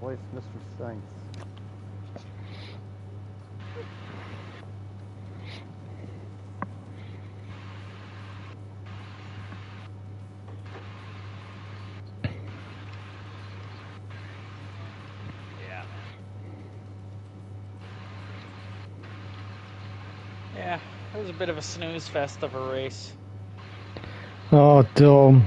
voice Mr. Saints. Yeah, it was a bit of a snooze fest of a race. Oh, Dom.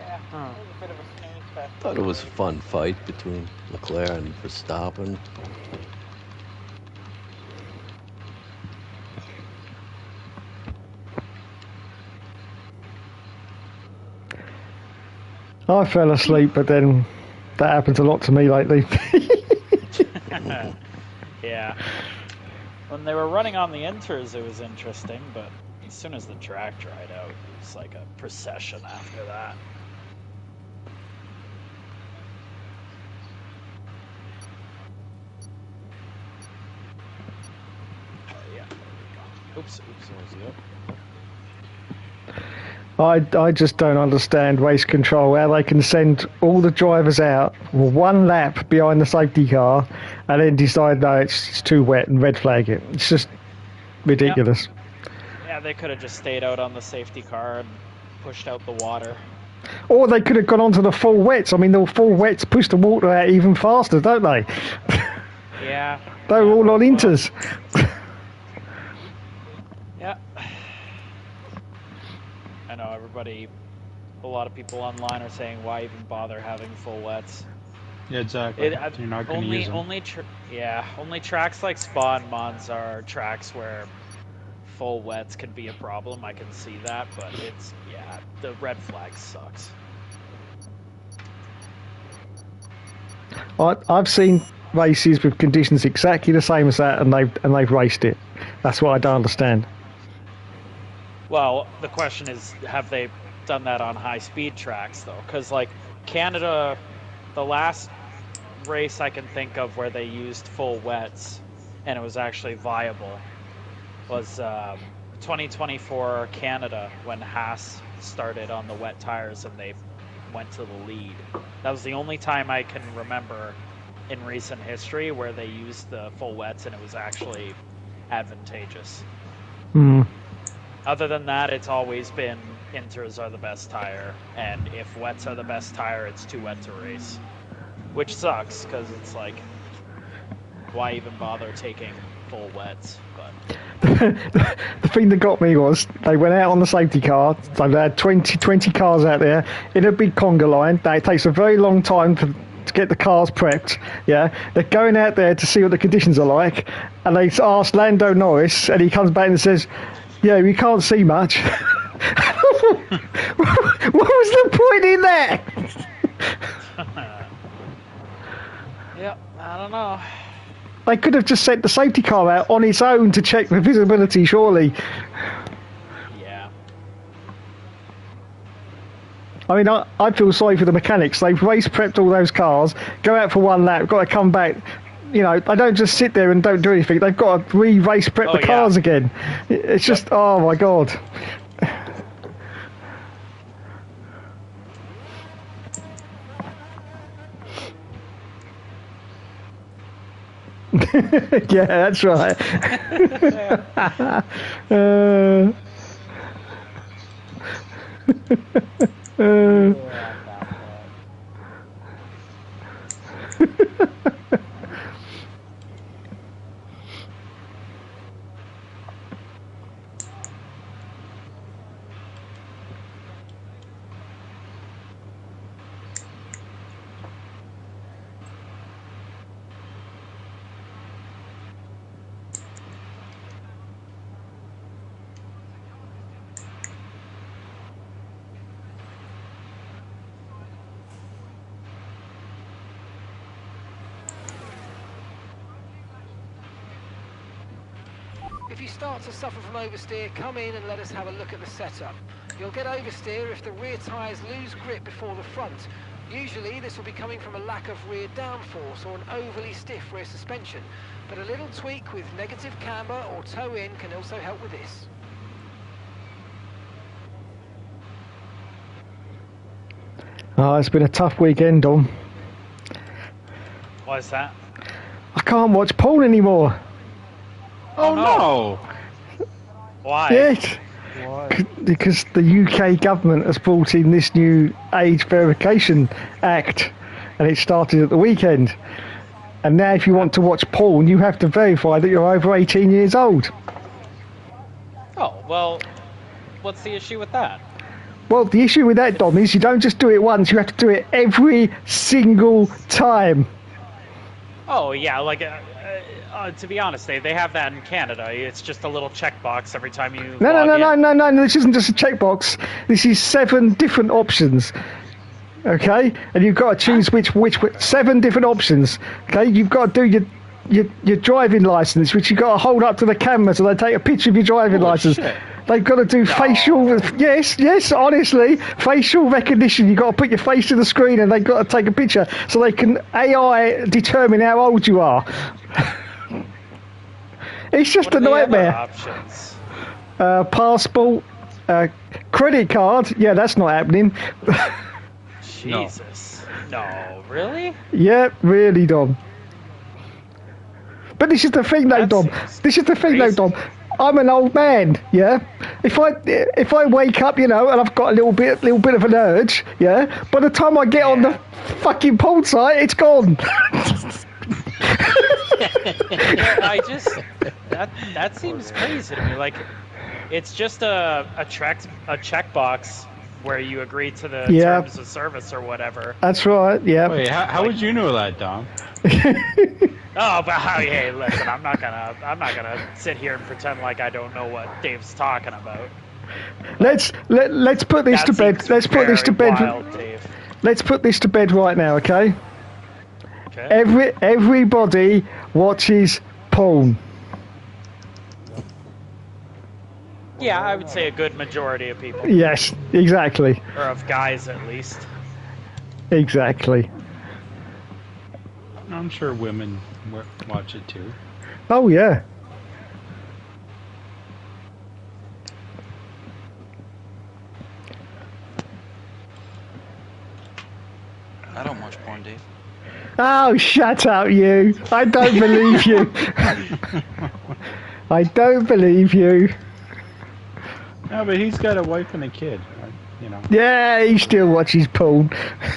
Yeah, it was a bit of a snooze fest. Thought it was a fun fight between Leclerc and Verstappen. I fell asleep, but then that happens a lot to me lately. Yeah. When they were running on the inters, it was interesting, but as soon as the track dried out, it was like a procession after that. Yeah, there we go. Oops, I just don't understand race control, how they can send all the drivers out one lap behind the safety car and then decide, no, it's too wet and red flag it. It's just ridiculous. Yep. Yeah, they could have just stayed out on the safety car and pushed out the water. Or they could have gone on to the full wets. I mean, the full wets push the water out even faster, don't they? Yeah. They're all on inters. Yeah. I know a lot of people online are saying, why even bother having full wets? Yeah, exactly. You're not going to use them. Only tracks like Spa and Monza are tracks where full wets can be a problem. I can see that, but the red flag sucks. I've seen races with conditions exactly the same as that, and they've raced it. That's what I don't understand. Well, the question is, have they done that on high-speed tracks, though? Because, like, Canada, the last race I can think of where they used full wets, and it was actually viable, was 2024 Canada, when Haas started on the wet tires and they went to the lead. That was the only time I can remember in recent history where they used the full wets and it was actually advantageous. Other than that, it's always been inters are the best tire, and if wets are the best tire, it's too wet to race. Which sucks, because it's like, why even bother taking full wets? But the thing that got me was they went out on the safety car, so they had 20 cars out there in a big conga line. Now, it takes a very long time to get the cars prepped. Yeah, they're going out there to see what the conditions are like, and they asked Lando Norris, and he comes back and says, yeah, we can't see much. What was the point in that? Yep, I don't know. They could have just sent the safety car out on its own to check the visibility, surely. Yeah. I mean, I feel sorry for the mechanics. They've race prepped all those cars, go out for one lap, got to come back. You know, they don't just sit there and don't do anything. They've got to re-race prep the cars again. It's just, oh my God. Yeah, that's right. If you start to suffer from oversteer, come in and let us have a look at the setup. You'll get oversteer if the rear tyres lose grip before the front. Usually this will be coming from a lack of rear downforce or an overly stiff rear suspension, but a little tweak with negative camber or toe-in can also help with this. Oh, it's been a tough weekend, Dom. Why's that? I can't watch porn anymore. Oh no! Why? Yes. Because the UK government has brought in this new age verification act, and it started at the weekend. And now if you want to watch porn, you have to verify that you're over 18 years old. Oh, well, what's the issue with that? Well, the issue with that, Dom, is you don't just do it once, you have to do it every single time. Oh, yeah, like, to be honest, they have that in Canada. It's just a little checkbox every time you No, this isn't just a checkbox. This is 7 different options. Okay? And you've got to choose which 7 different options. Okay? You've got to do your driving license, which you've got to hold up to the camera so they take a picture of your driving license. Shit. They've got to do facial... Yes, honestly. Facial recognition. You've got to put your face to the screen and they've got to take a picture so they can AI determine how old you are. It's just a nightmare. Options? Passport, credit card. Yeah, that's not happening. Jesus. No, really? Yeah, really, Dom. But this is the thing, though, Dom. This is the thing, though, Dom. I'm an old man, yeah. If I wake up, you know, and I've got a little bit of an urge, yeah. By the time I get on the fucking porn site, it's gone. That seems crazy to me. Like, it's just a checkbox where you agree to the terms of service or whatever. That's right. Yeah. Wait, how would you know that, Dom? Oh, but hey, listen, I'm not gonna sit here and pretend like I don't know what Dave's talking about. Let's put this to bed. Let's put this to bed. Wild, Dave. Let's put this to bed right now, okay? Okay. Everybody watches porn. Yeah, I would say a good majority of people. Yes, exactly. Or of guys, at least. Exactly. I'm sure women watch it too. Oh, yeah. I don't watch porn, Dave. Oh, shut up, you. I don't believe you. I don't believe you. No, but he's got a wife and a kid, you know. Yeah, he still watches porn. I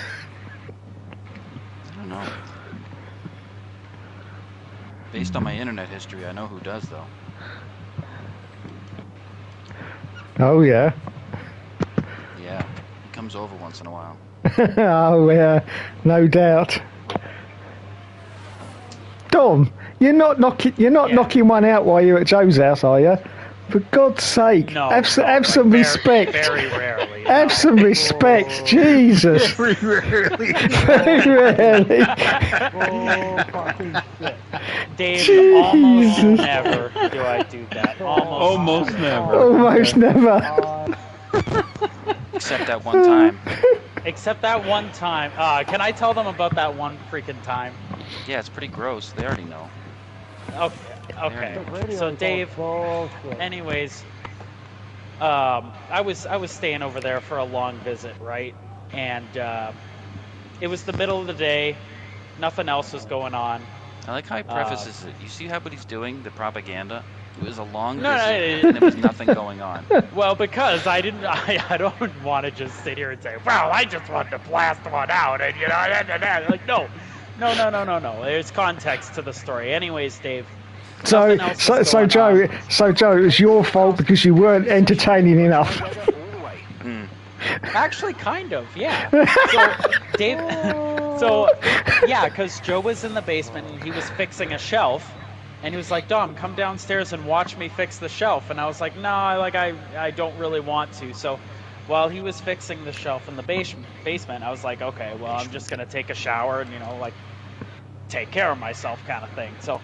don't know. Based on my internet history, I know who does, though. Oh, yeah. Yeah, he comes over once in a while. Oh, yeah. No doubt. Dom, you're not knocking one out while you're at Joe's house, are you? For God's sake, No, have some respect. Very rarely. Have some respect, Jesus. Very rarely. Very rarely. Oh, fucking shit. Dave, Jesus. almost never do I do that. Almost never. Almost never. Except that one time. Except that one time. Can I tell them about that one freaking time? Yeah, it's pretty gross. They already know. Okay. So Dave, anyways, I was staying over there for a long visit, right? And it was the middle of the day, nothing else was going on. I like how he prefaces it. You see how what he's doing, the propaganda? It was a long visit, and there was nothing going on. Well, because I don't want to just sit here and say, well, I just wanted to blast one out, and like, no. There's context to the story. Anyways, Dave. So Joe, it was your fault because you weren't entertaining enough. Actually, kind of, yeah. Because Joe was in the basement and he was fixing a shelf, and he was like, Dom, come downstairs and watch me fix the shelf. And I was like, no, I don't really want to. So while he was fixing the shelf in the basement, I was like, okay, well, I'm just gonna take a shower and take care of myself, kind of thing. So.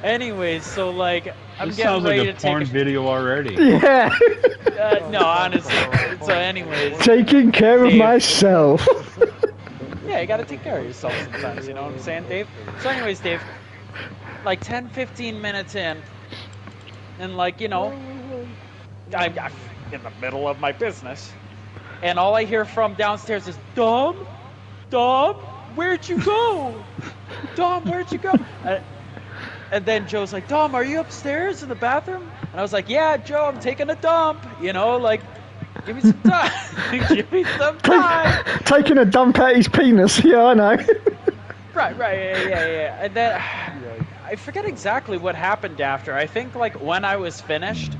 Anyways, so like I'm this getting sounds ready like a to porn take video already. Yeah. No, honestly. So, anyways, taking care of myself. Yeah, you gotta take care of yourself sometimes. You know what I'm saying, Dave? So, anyways, Dave, like 10-15 minutes in, and I'm in the middle of my business. and all I hear from downstairs is, Dom, where'd you go? Dom, where'd you go? And then Joe's like, Dom, are you upstairs in the bathroom? And I was like, yeah, Joe, I'm taking a dump. You know, like, give me some time. Give me some time. Taking a dump at his penis. Yeah, I know. Right, yeah. And then I forget exactly what happened after. I think, like, when I was finished,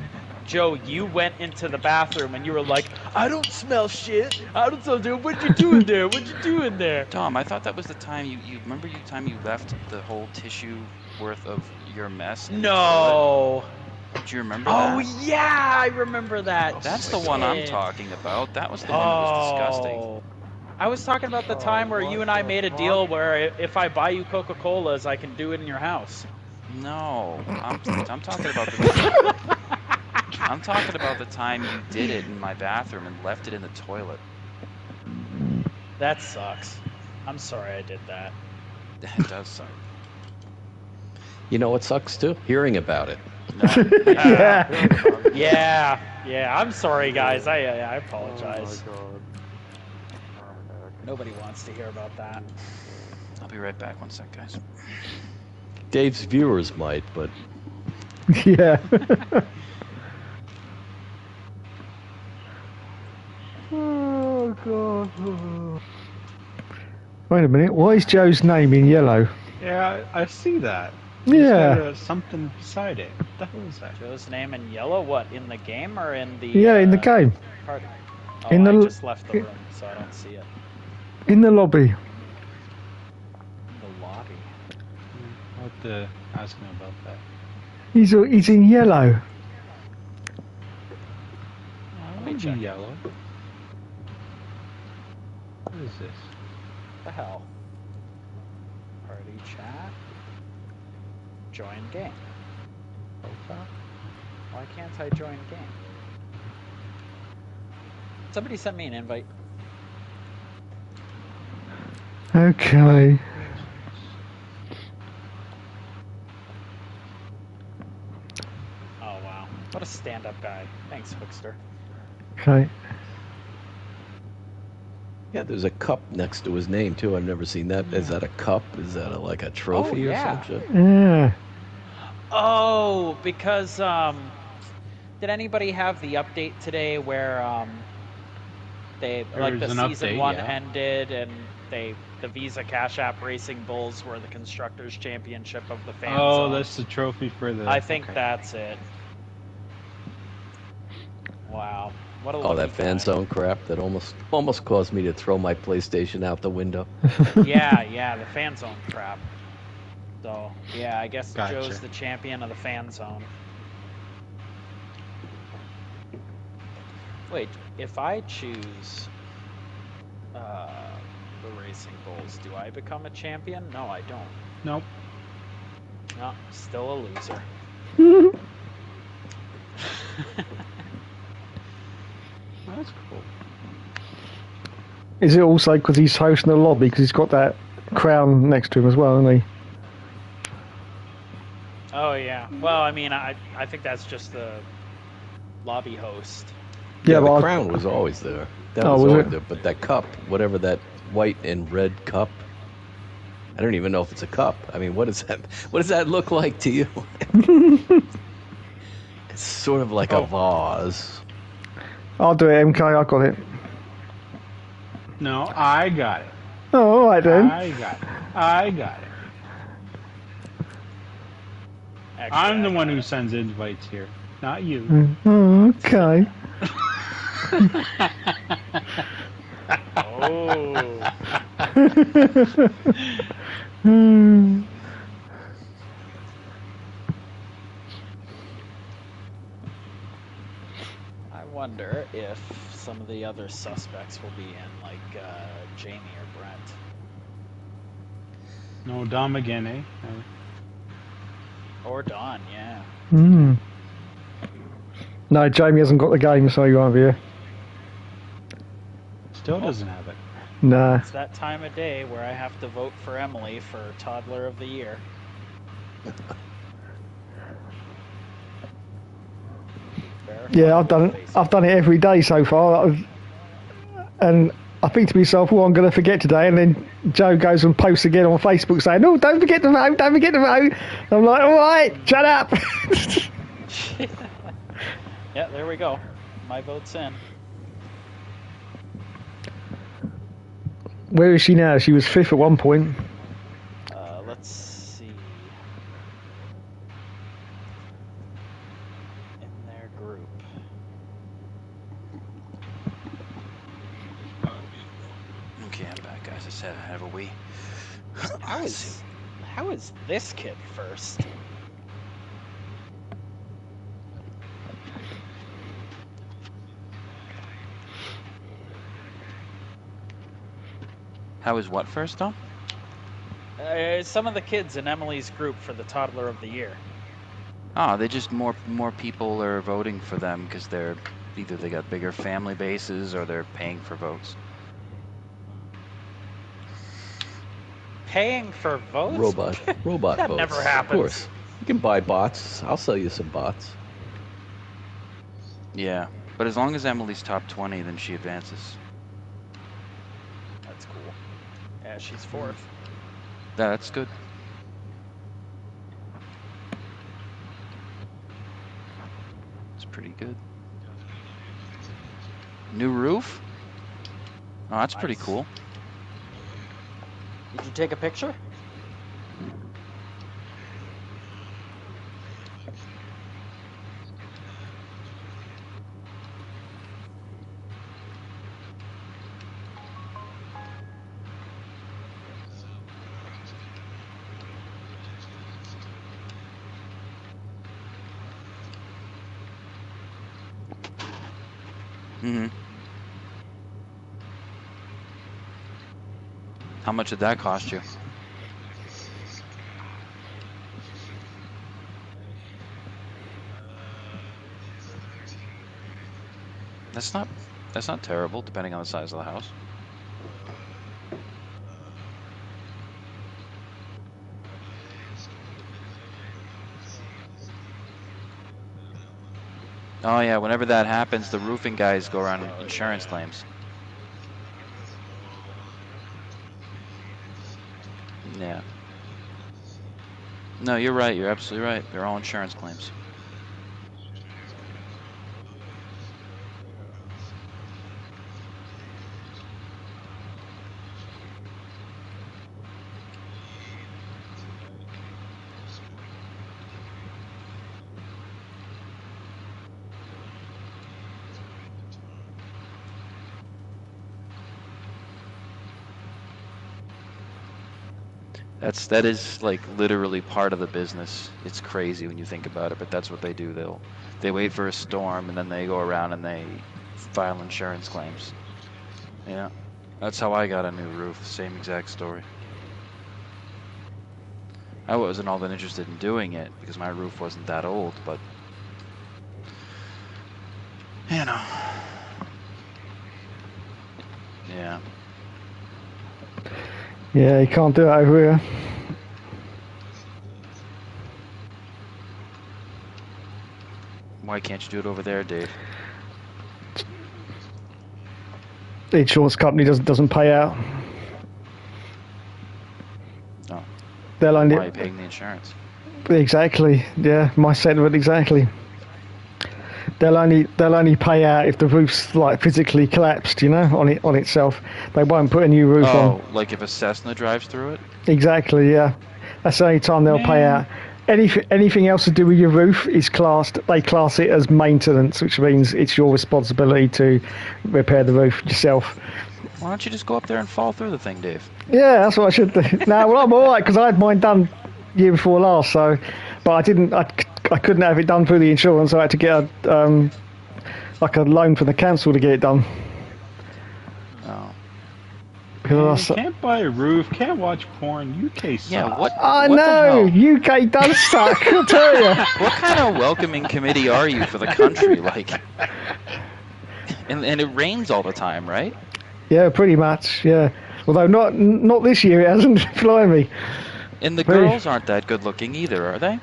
Joe, you went into the bathroom and you were like, I don't smell shit. I don't smell shit. What you doing there? What you doing there? Tom, I thought that was the time you remember the time you left the whole tissue worth of your mess in the toilet? Do you remember that? Oh, yeah, I remember that. That's the one I'm talking about. That was the one that was disgusting. I was talking about the time where you and I made a deal where if I buy you Coca-Colas, I can do it in your house. No, I'm talking about I'm talking about the time you did it in my bathroom and left it in the toilet. That sucks. I'm sorry I did that. That does suck. You know what sucks too? Hearing about it. Yeah. I'm sorry, guys. I apologize. Oh my God. Nobody wants to hear about that. I'll be right back. 1 sec, guys. Dave's viewers might, but Yeah. Oh God. Wait a minute. Why is Joe's name in yellow? Yeah, I see that. Yeah. There's something beside it. What the hell is that? Joe's name in yellow? What, in the game or in the... Yeah, in the game. Party? Oh, In the I just left the room, so I don't see it. In the lobby. In the lobby. I'll have to ask him about that. He's in yellow. Let me check. Yellow. What is this? The hell? Party chat. Join game. Profile? Why can't I join game? Somebody sent me an invite. Okay. Oh wow. What a stand-up guy. Thanks, Hookster. Okay. yeah, there's a cup next to his name too. I've never seen that. Is that a cup? Is that like a trophy or something? Yeah. Oh, because did anybody have the update today where they like the There's an season update, 1 yeah. ended and the Visa Cash App Racing Bulls were the constructors championship of the fan Oh, zone? that's the trophy for the... I think okay. that's it. Wow. What a Oh, that lucky fan guy. zone crap that almost caused me to throw my PlayStation out the window. Yeah, the fan zone crap. So, yeah, I guess Gotcha. Joe's the champion of the fan zone. Wait, if I choose the Racing Bulls, do I become a champion? No, I don't. Nope. No, still a loser. That's cool. Is it also because he's hosting the lobby because he's got that crown next to him as well, hasn't he? Oh, yeah. Well, I mean, I think that's just the lobby host. Yeah, but the crown was always there. That Oh, was was always it? there. But that cup, whatever that white and red cup, I don't even know if it's a cup. I mean, what is that? What does that look like to you? It's sort of like a vase. I'll do it, MK. I got it. No, I got it. Oh, all right then. I got it. Actually, I'm the I one got who it. sends invites here, not you. Oh, okay. Oh. Hmm. I wonder if some of the other suspects will be in, like Jamie or Brent. No, Dom again, eh? Or Don, yeah. Hmm. No, Jamie hasn't got the game, so he won't be here. Still doesn't have it. Nah. It's that time of day where I have to vote for Emily for Toddler of the Year. Yeah, I've done it every day so far. And I think to myself, well, I'm going to forget today. And then Joe goes and posts again on Facebook saying, "No, don't forget to vote, don't forget to vote." I'm like, all right, shut up. Yeah, there we go. My vote's in. Where is she now? She was 5th at one point. Let's see. In their group. Okay, I'm back, guys. I said I have a wee. How is this kid first? How is what first, Tom? Some of the kids in Emily's group for the Toddler of the Year. Oh, they just more people are voting for them because they're either they got bigger family bases or they're paying for votes. Paying for votes? Robot That votes. never happens. Of course. You can buy bots. I'll sell you some bots. Yeah, but as long as Emily's top 20, then she advances. That's cool. Yeah, she's 4th. That's good. It's pretty good. New roof? Oh, that's pretty Nice. cool. Did you take a picture? Mm-hmm. How much did that cost you? That's not terrible, depending on the size of the house. Oh yeah, whenever that happens, the roofing guys go around with insurance claims. Yeah. No, you're right. You're absolutely right. They're all insurance claims. That is like literally part of the business. It's crazy when you think about it, but that's what they do. They wait for a storm and then they go around and they file insurance claims. Yeah. That's how I got a new roof. Same exact story. I wasn't all that interested in doing it because my roof wasn't that old, but you know. Yeah. Yeah, you can't do it over here. Why can't you do it over there, Dave? The insurance company doesn't pay out. No. They'll only Why are you paying the insurance? exactly. Yeah, my sentiment exactly. They'll only pay out if the roof's like physically collapsed, you know, on itself. They won't put a new roof on. Oh, like if a Cessna drives through it? Exactly, yeah. That's the only time they'll pay out. Anything else to do with your roof is they class it as maintenance, which means it's your responsibility to repair the roof yourself. Why don't you just go up there and fall through the thing, Dave? Yeah, that's what I should do. No, well, I'm all right because I had mine done year before last, so, but I didn't. I couldn't have it done through the insurance. So I had to get like a loan from the council to get it done. Oh. Because You can't buy a roof, can't watch porn. UK sucks. Yeah, what? I what know, the hell? UK does suck, I tell you. What kind of welcoming committee are you for the country? Like, and it rains all the time, right? Yeah, pretty much. Yeah, although not this year. It hasn't. Blimey. And the Very- girls aren't that good looking either, are they?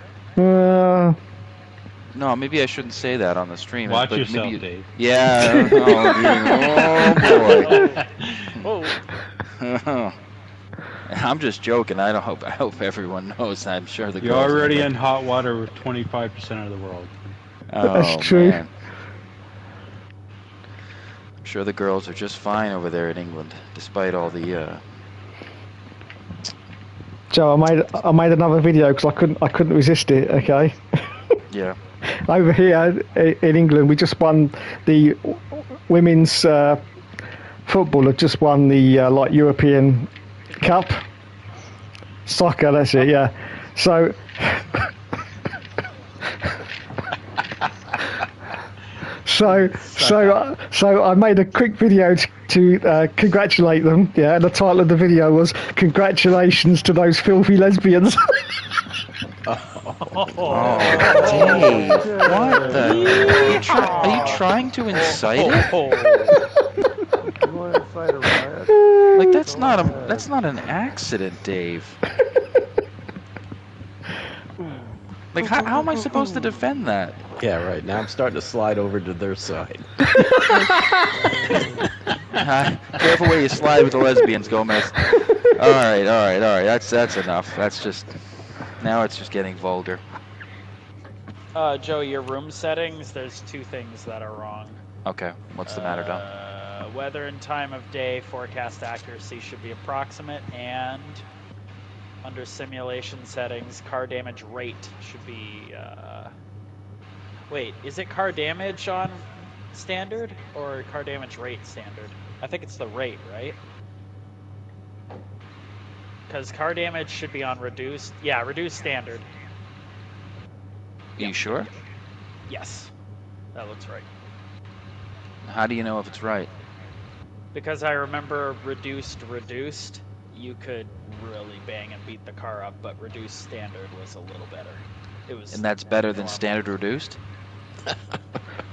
No, maybe I shouldn't say that on the stream. Watch but yourself, maybe Dave. Yeah. Oh, boy. I'm just joking. I hope everyone knows. I'm sure the You're girls. already in hot water with 25% of the world. That's Oh true. man. I'm sure the girls are just fine over there in England, despite all the. Joe, I made another video because I couldn't resist it. Okay. Yeah. Over here in England, we just won the women's football. Have just won the like European Cup. Soccer, that's it. Yeah. So. So I made a quick video to congratulate them. Yeah, and the title of the video was "Congratulations to those filthy lesbians." Oh, Dave, what the? Are you trying to incite it? You want to incite a riot? Like that's not an accident, Dave. Like how am I supposed to defend that? Yeah, right. Now I'm starting to slide over to their side. Careful where you slide with the lesbians, Gomez. All right. That's enough. That's just now it's just getting vulgar. Joe, your room settings, there's two things that are wrong. Okay, what's the matter, Dom? Weather and time of day forecast accuracy should be approximate, and under simulation settings, car damage rate should be. Wait, is it car damage on standard or car damage rate standard? I think it's the rate, right? Because car damage should be on reduced. Yeah, reduced standard. Are you sure? Yes, that looks right. How do you know if it's right? Because I remember reduced, you could really bang and beat the car up, but reduced standard was a little better. It was. And that's better than standard reduced?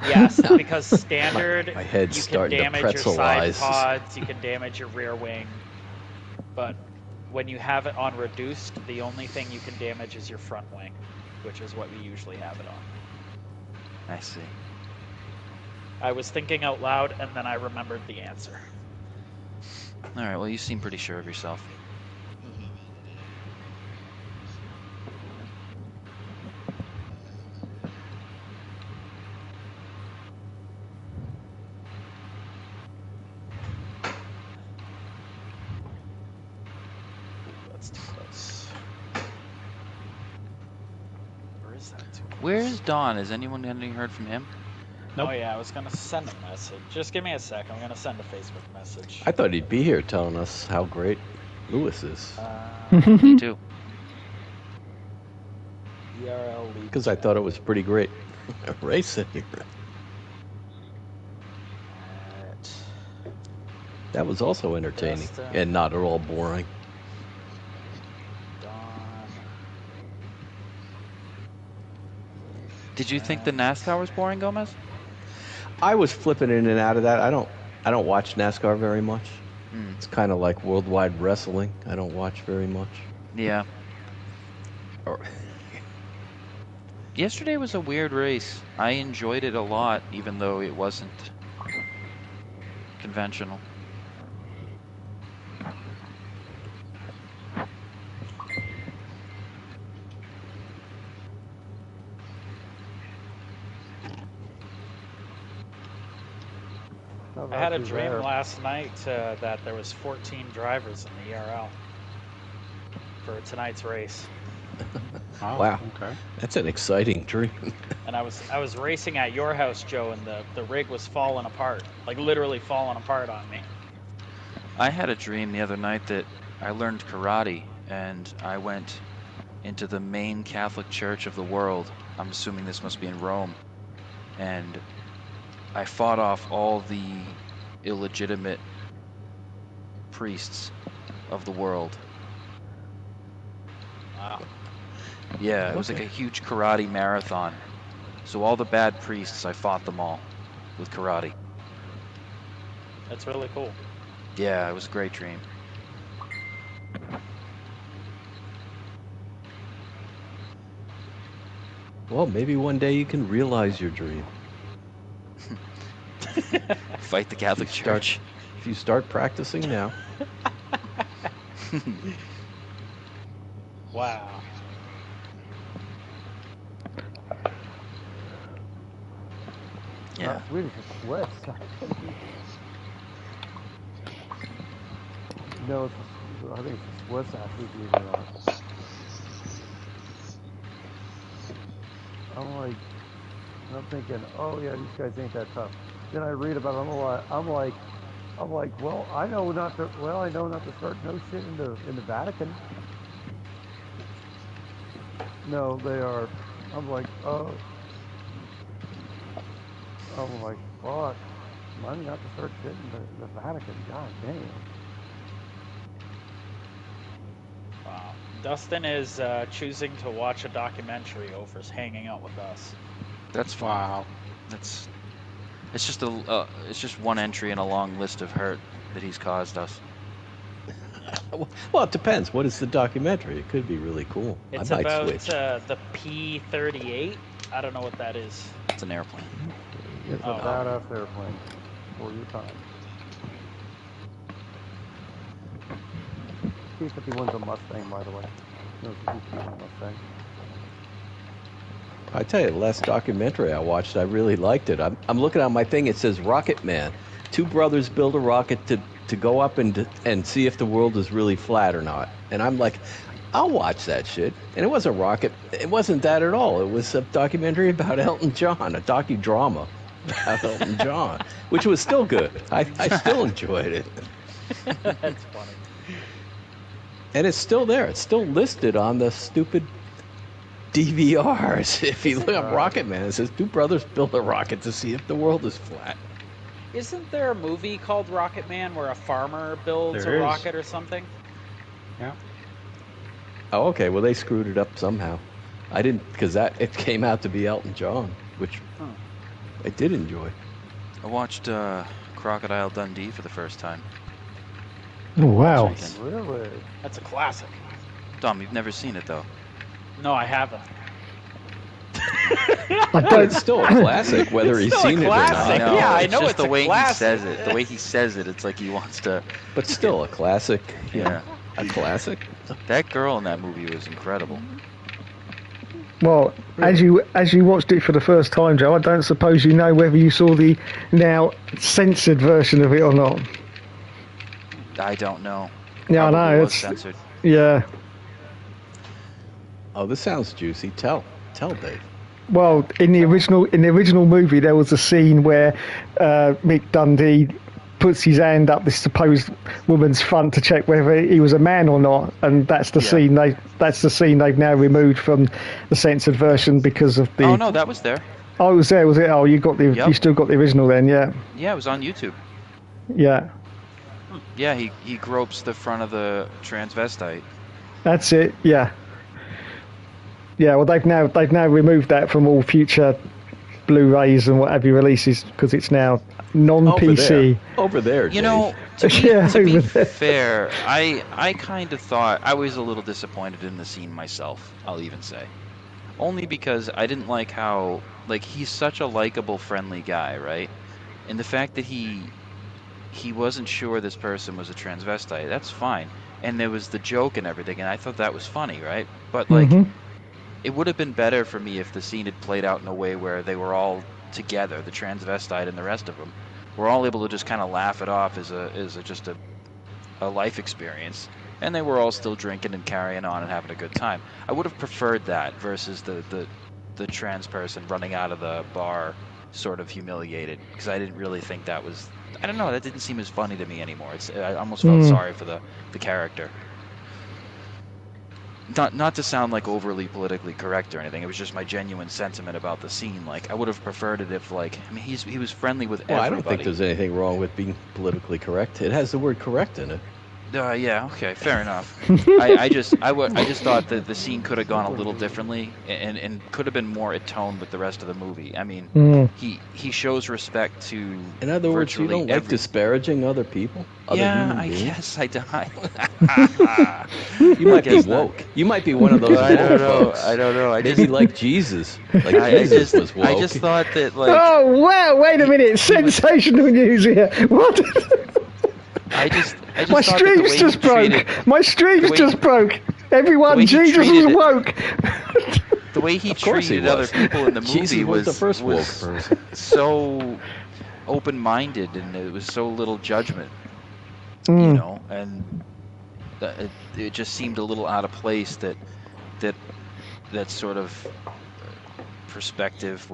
Yes, because standard, my head's you can starting to damage your side pretzelize. pods, you can damage your rear wing, but when you have it on reduced, the only thing you can damage is your front wing, which is what we usually have it on. I see. I was thinking out loud, and then I remembered the answer. All right. Well, you seem pretty sure of yourself. That's too close. Where is that too close? Where's Don? Has anyone heard from him? Nope. Oh yeah, I was gonna send a message. Just give me a sec. I'm gonna send a Facebook message. I thought he'd be here telling us how great Lewis is. Me too. ERL lead. Because I thought it was pretty great racing. That was also entertaining Justin. and not at all boring. Dawn. Did you think the NASCAR was boring, Gomez? I was flipping in and out of that. I don't watch NASCAR very much. It's kind of like worldwide wrestling. I don't watch very much. Yeah. Or, Yesterday was a weird race. I enjoyed it a lot, even though it wasn't conventional. I had a dream last night that there was 14 drivers in the ERL for tonight's race, Oh, Wow. Okay. that's an exciting dream. and I was racing at your house, Joe, and the rig was falling apart, like literally falling apart on me. I had a dream the other night that I learned karate, and I went into the main Catholic church of the world. I'm assuming this must be in Rome. And I fought off all the illegitimate priests of the world. Wow. Yeah, it was like a huge karate marathon. So all the bad priests, I fought them all with karate. That's really cool. Yeah, it was a great dream. Well, maybe one day you can realize your dream. Fight the Catholic Church. If you start practicing now. Wow. Yeah. Swedish is Swiss. No, I think it's a Swiss athlete using that. I'm thinking, oh yeah, these guys ain't that tough. Then I read about them. I'm like, well, I know not to start no shit in the Vatican. No, they are. I'm like, oh. I'm like, fuck. Money not to start shit in the Vatican. God damn. Wow. Dustin is choosing to watch a documentary over hanging out with us. That's fine. It's just one entry in a long list of hurt that he's caused us. Well, it depends. What is the documentary? It could be really cool. It's I might about switch. the P-38. I don't know what that is. It's an airplane. It's a badass airplane for your time. P-51's a Mustang, by the way. No, it's a P-51 Mustang. I tell you, the last documentary I watched, I really liked it. I'm looking at my thing. It says Rocket Man. Two brothers build a rocket to go up and see if the world is really flat or not. And I'm like, I'll watch that shit. And it wasn't rocket. It wasn't that at all. It was a documentary about Elton John, a docudrama about Elton John, which was still good. I still enjoyed it. That's funny. And it's still there. It's still listed on the stupid DVRs. If you look up Rocket Man, it says two brothers build a rocket to see if the world is flat. Isn't there a movie called Rocket Man where a farmer builds There a is. rocket or something? Yeah. Oh, okay. Well, they screwed it up somehow. I didn't, because it came out to be Elton John, which I did enjoy. I watched Crocodile Dundee for the first time. Oh, wow. This weekend. Really? That's a classic. Dom, you've never seen it though. No, I haven't. But it's still a classic, whether he's Still a seen it or classic. not. Yeah, I it's know just it's the a way classic. he says it. The way he says it, it's like he wants to. But still a classic. Yeah. A classic. That girl in that movie was incredible. Well, as you watched it for the first time, Joe, I don't suppose you know whether you saw the now censored version of it or not. I don't know. Yeah, I Probably know. was It's censored. yeah. Oh, this sounds juicy. Tell, Dave. Well, in the original movie, there was a scene where Mick Dundee puts his hand up this supposed woman's front to check whether he was a man or not, and that's the scene they've now removed from the censored version because of the. Oh no, that was there. Oh, it was there, was it? Oh, you still got the original then, yeah. Yeah, it was on YouTube. Yeah, Yeah, he gropes the front of the transvestite. that's it. Yeah. Yeah, well, they've now removed that from all future Blu-rays and what have you releases because it's now non-PC. Over there, You Dave. know, to be, Yeah, to be over there. fair, I kind of thought I was a little disappointed in the scene myself. I'll even say, only because I didn't like how he's such a likable, friendly guy, right? And the fact that he wasn't sure this person was a transvestite, that's fine. And there was the joke and everything, and I thought that was funny, right? But it would have been better for me if the scene had played out in a way where they were all together, the transvestite and the rest of them. We're all able to just kind of laugh it off as just a life experience, and they were all still drinking and carrying on and having a good time. I would have preferred that versus the trans person running out of the bar sort of humiliated, because I didn't really think that was. I don't know. That didn't seem as funny to me anymore. I almost felt sorry for the character. Not to sound like overly politically correct or anything. It was just my genuine sentiment about the scene. Like, I would have preferred it if, he was friendly with everybody. I don't think there's anything wrong with being politically correct. It has the word correct in it. Yeah, okay, fair enough. I just thought that the scene could have gone a little differently and could have been more atoned with the rest of the movie. I mean, Mm. he shows respect to In other words, you virtually don't like every. disparaging other people, other Yeah, human I beings. guess I die. You might be guess not. woke. You might be one of those Well, I don't woke know. folks. I don't know. Maybe like Jesus. Like I Jesus was woke. I just thought that like Oh wow! Wait a minute! Sensational news here. What? I just My thought that the stream's way just he broke. treated My stream's way- just broke. the Everyone, way he Jesus treated was it- woke. the way he Of course he treated other was. people in the movie Jesus was the first woke was person. so open-minded, and it was so little judgment, you Mm. know, and it just seemed a little out of place that sort of perspective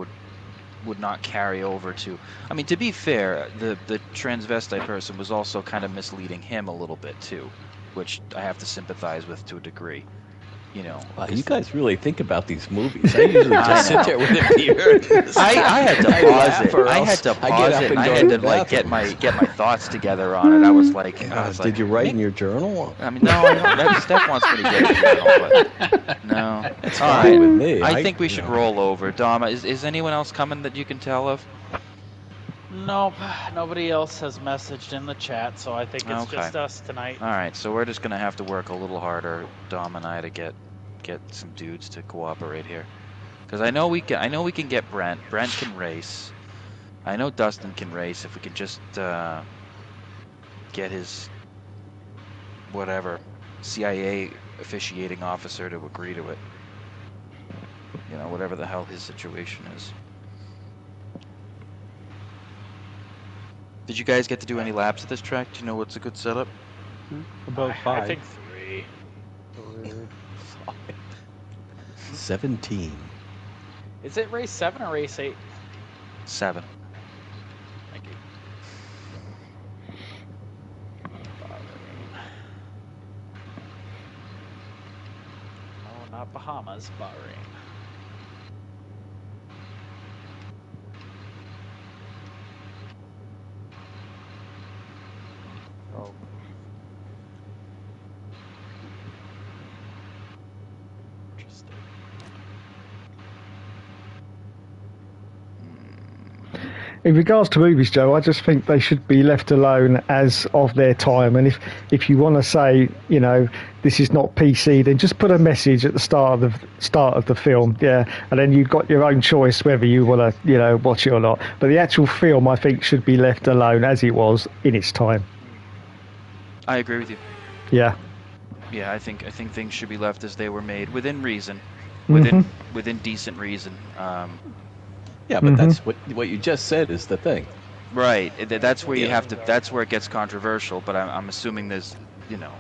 would not carry over to. I mean, to be fair, the transvestite person was also kind of misleading him a little bit too, which I have to sympathize with to a degree. You know, Wow, you guys really think about these movies. I usually just I know. sit there with a beer. I had to I pause laugh it. or I else had to I get pause up it. and And I go had to to the like bathroom. get my thoughts together on it. I was like, Did you write in your journal? I mean, no, I don't. That Steph wants me to get a journal, but no. It's All fine right. with me. I think we should you know. roll over. Dom, is anyone else coming that you can tell of? Nope, nobody else has messaged in the chat, so I think it's Okay. just us tonight. All right, so we're just gonna have to work a little harder, Dom and I, to get some dudes to cooperate here. Because I know we can get Brent. Brent can race. I know Dustin can race if we can just get his whatever CIA officiating officer to agree to it. You know, whatever the hell his situation is. Did you guys get to do any laps at this track? Do you know what's a good setup? About I 5. think 3. 17. Is it race 7 or race 8? 7. Thank you. Bahrain. No, not Bahamas, Bahrain. Oh, Interesting. In regards to movies, Joe, I just think they should be left alone as of their time. And if you want to say, you know, this is not PC, then just put a message at the start of the film, yeah, and then you've got your own choice whether you want to, you know, watch it or not. But the actual film, I think, should be left alone as it was in its time. I agree with you. Yeah. Yeah, I think things should be left as they were made, within reason, Mm-hmm. within decent reason. Yeah, but Mhm. that's what you just said is the thing. Right. That's where you Yeah. have to. That's where it gets controversial. But I'm assuming there's, you know,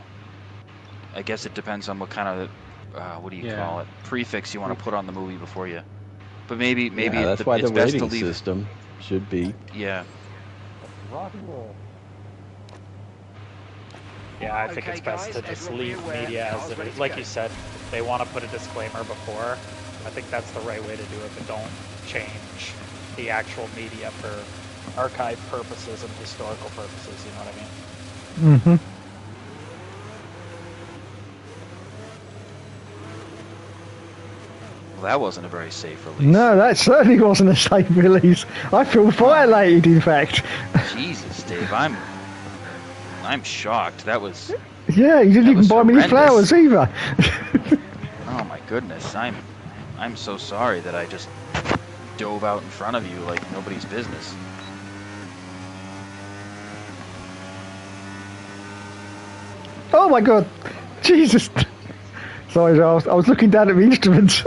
I guess it depends on what kind of, what do you Yeah. call it, prefix you want to put on the movie before you. But maybe Yeah, that's why it's the best to rating leave. system should be. Yeah. rock and roll. Yeah, I think Okay, it's best to guys, just everyone be leave aware, media cars as it ready is. to Like go. you said, they want to put a disclaimer before. I think that's the right way to do it, but don't change the actual media for archive purposes and historical purposes, you know what I mean? Mm-hmm. Well, that wasn't a very safe release. No, that certainly wasn't a safe release. I feel violated, in fact. Jesus, Dave, I'm shocked. That was. Yeah, you didn't That even was buy me any horrendous. flowers either. Oh my goodness. I'm so sorry that I just dove out in front of you like nobody's business. Oh my god, Jesus! Sorry, I was looking down at the instruments.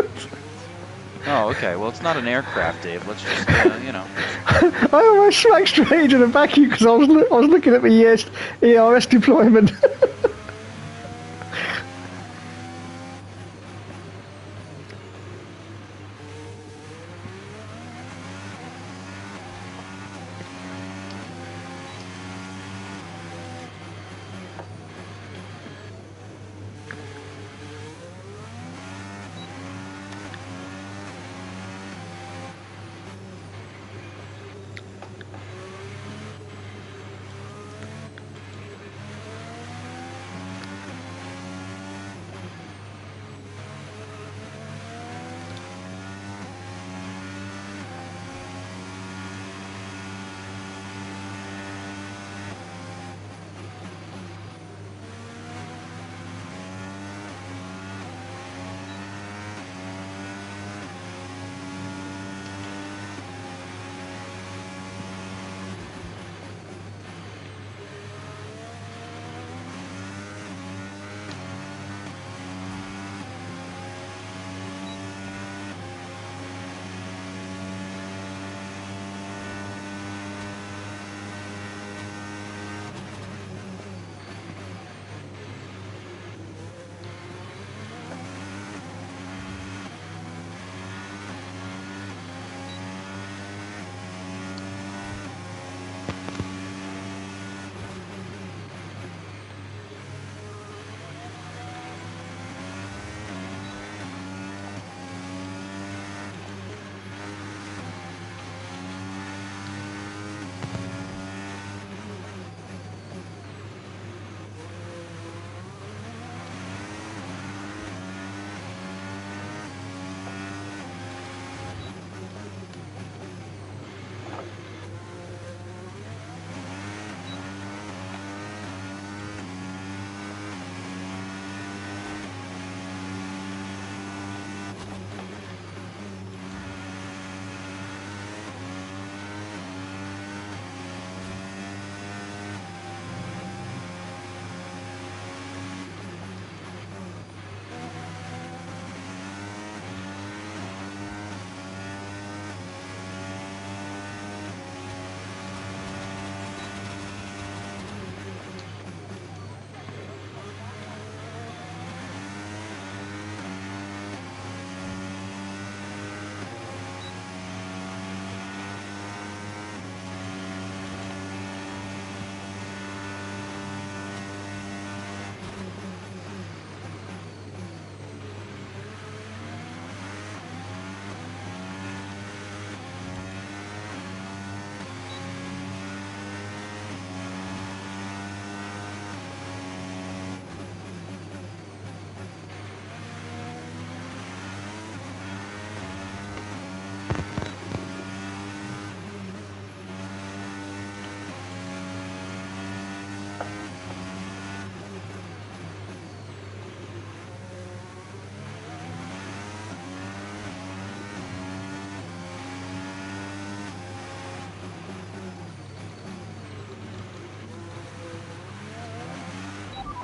Oh, okay. Well, it's not an aircraft, Dave. Let's just, you know. I almost smacked straight into the vacuum because I was looking at the ERS deployment.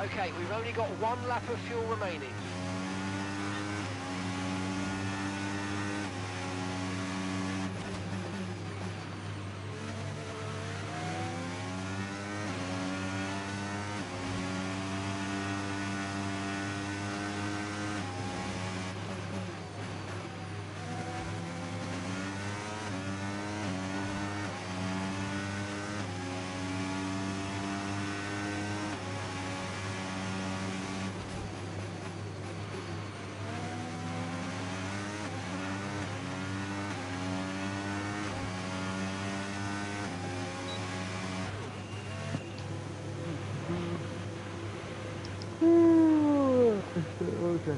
Okay, we've only got 1 lap of fuel remaining. Okay.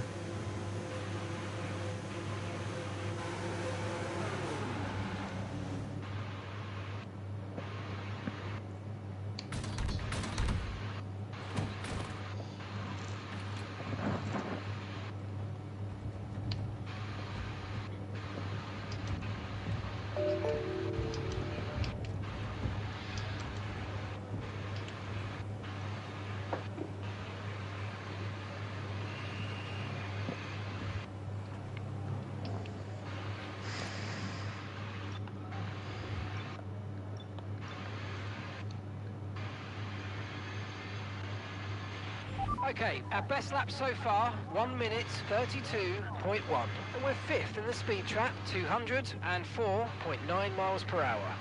Okay, our best lap so far, 1 minute 32.1. And we're 5th in the speed trap, 204.9 miles per hour.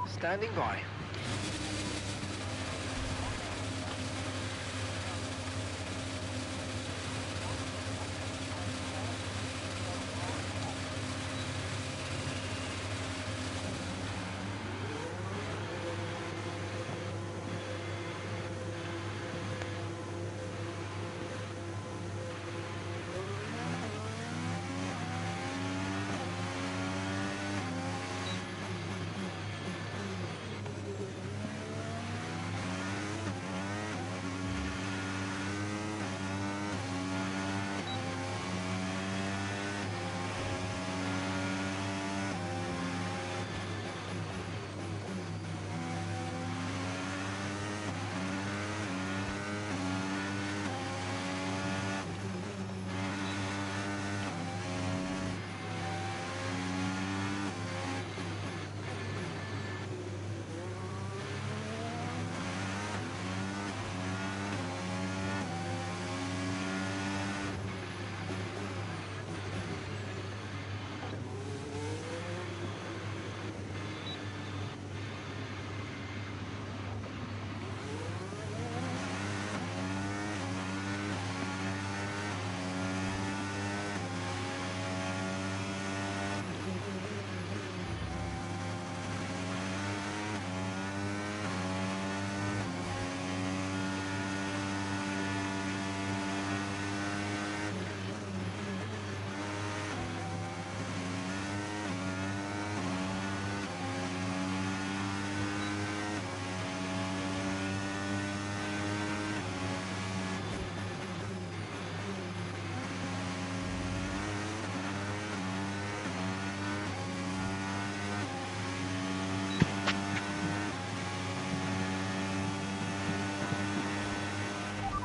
Standing by.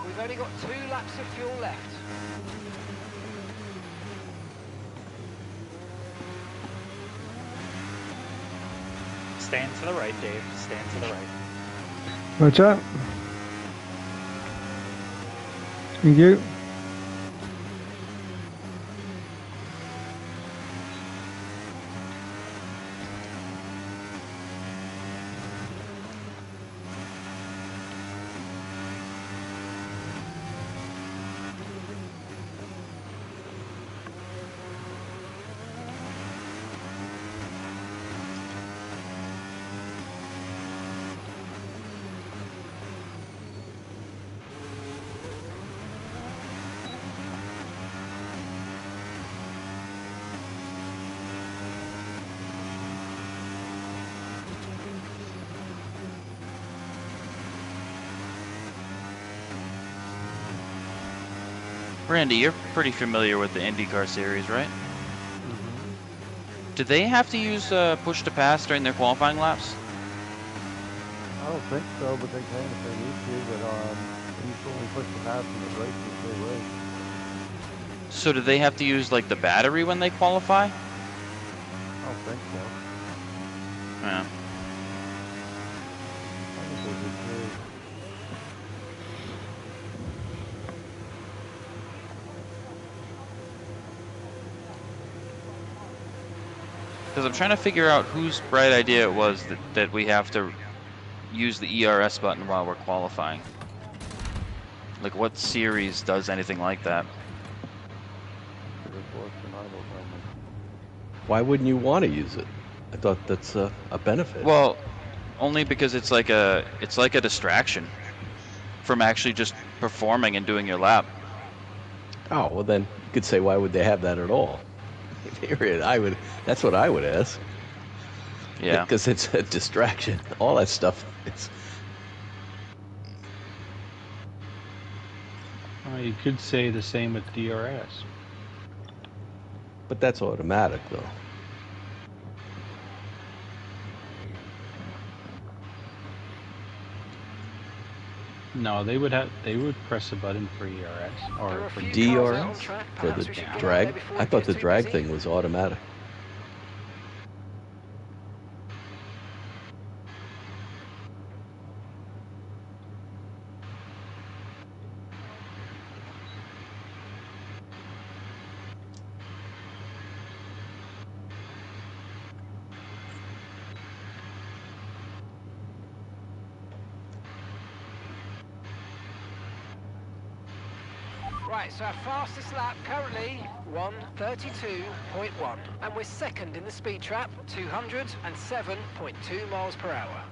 We've only got 2 laps of fuel left. Stand to the right, Dave. Stand to the right. Roger. Thank you. Randy, you're pretty familiar with the IndyCar series, right? Do they have to use push to pass during their qualifying laps? I don't think so, but they can if they need to. But they usually push the pass in the races they race. So do they have to use like the battery when they qualify? I don't think so. Yeah. I think they just do. Because I'm trying to figure out whose bright idea it was that we have to use the ERS button while we're qualifying. Like, what series does anything like that? Why wouldn't you want to use it? I thought that's a benefit. Well, only because it's like a distraction from actually just performing and doing your lap. Oh, well then you could say, why would they have that at all? Period. That's what I would ask. Yeah. Because it's a distraction. All that stuff. You could say the same with DRS. But that's automatic, though. No, they would press a button for ERS or for DRS for the drag. I thought the drag thing was automatic. Right, so our fastest lap currently 1:32.1, and we're second in the speed trap, 207.2 miles per hour.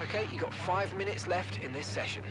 Okay, you've got 5 minutes left in this session.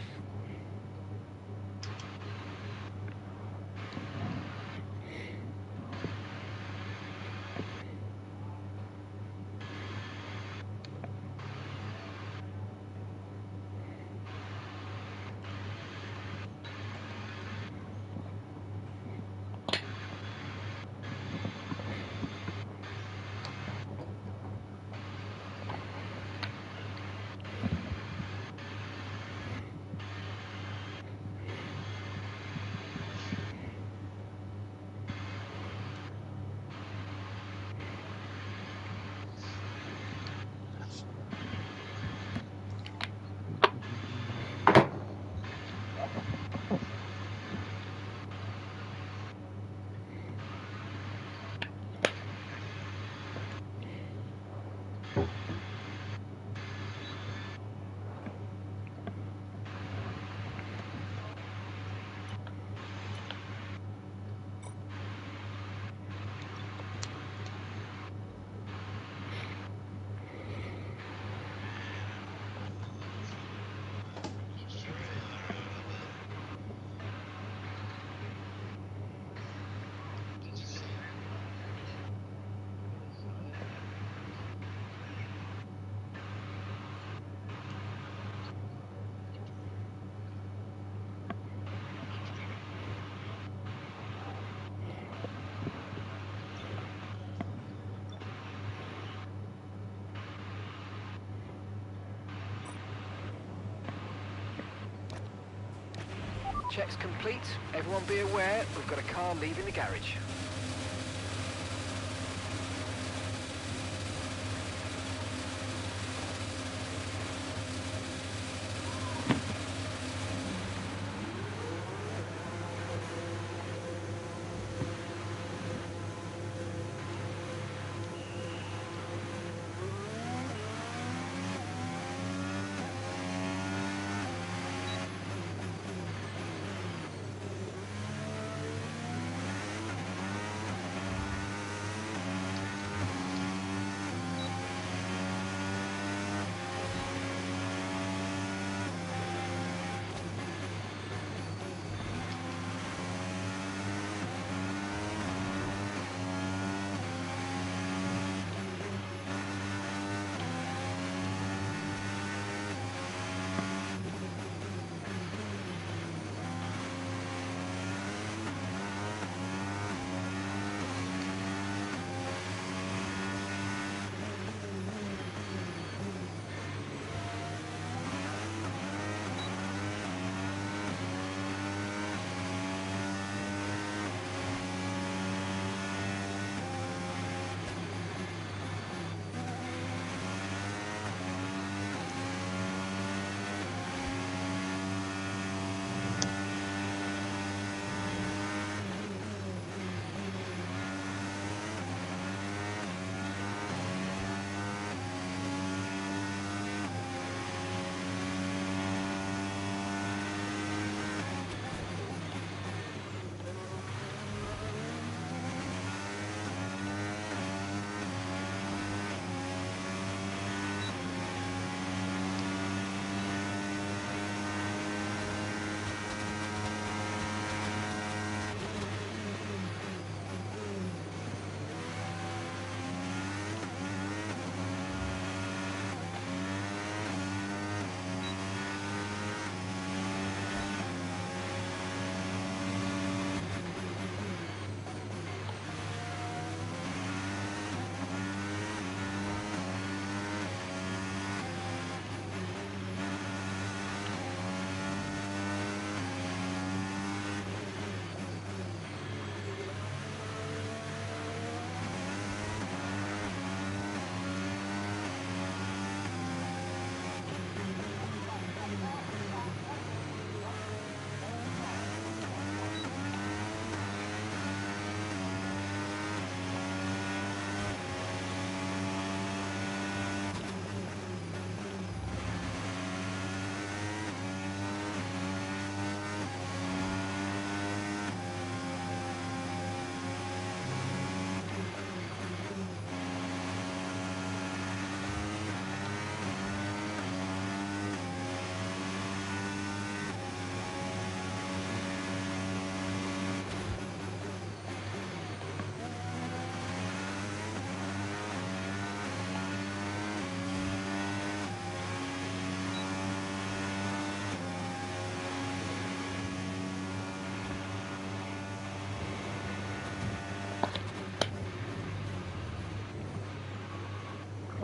Checks complete. Everyone be aware, we've got a car leaving the garage.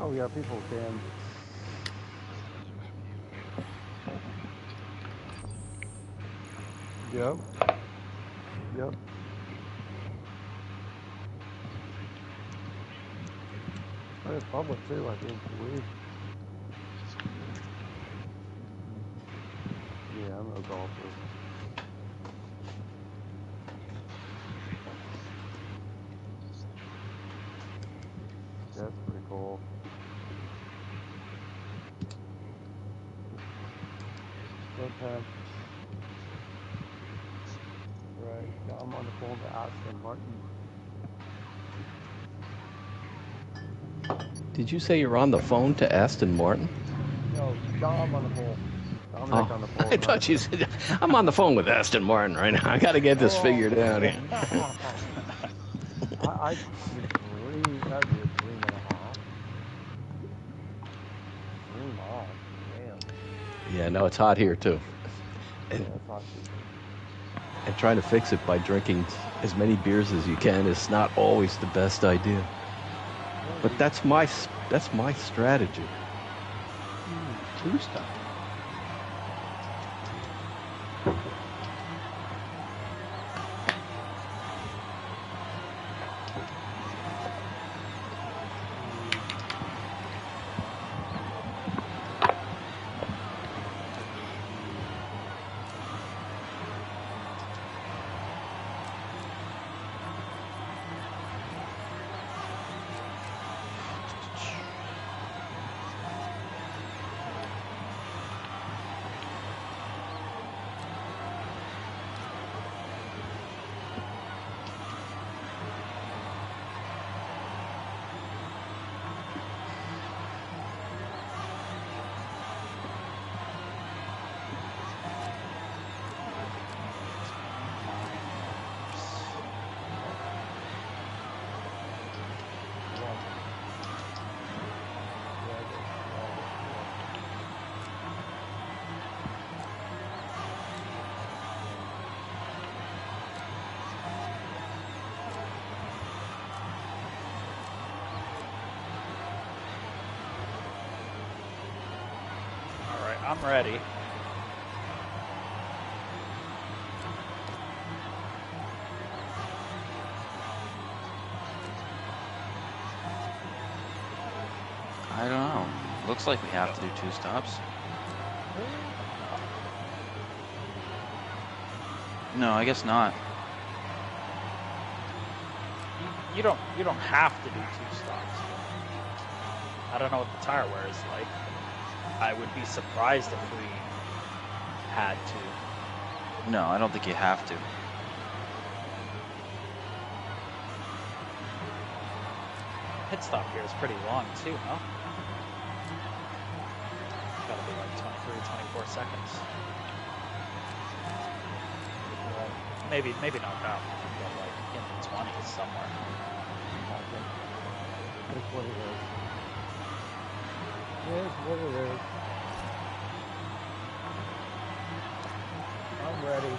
Oh yeah, people can. Yep. Yep. But it's public too, I think. Believe. Yeah, I'm no golfer. That's pretty cool. Okay. Right. Yeah, I'm on the phone to Aston Martin. Did you say you're on the phone to Aston Martin? No, Dom on the phone. Dominic Oh, on the phone. I thought you said, I'm on the phone with Aston Martin right now. I got to get this figured out here. I did three. That was 3.5. 3 miles. Damn. Yeah, no, it's hot here too. Yeah, that's hot too. And trying to fix it by drinking as many beers as you can is not always the best idea. But that's my strategy. Two stop. All right, I'm ready. I don't know. Looks like we have to do 2 stops. No, I guess not. You don't have to do 2 stops. I don't know what the tire wear is like. I would be surprised if we had to. No, I don't think you have to. Pit stop here is pretty long too, no? Gotta be like 23, 24 seconds. Maybe not that long, but like in the 20s somewhere. That's what it is. Here's what it is. I'm ready.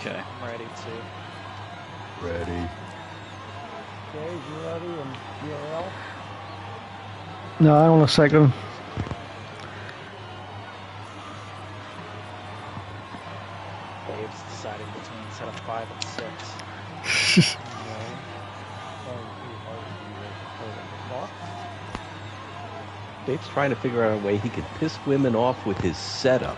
Okay. I'm ready too. Ready. Okay, you ready? And ERL? No, hang on a second. Dave's deciding between setup 5 and 6. Dave's trying to figure out a way he could piss women off with his setup.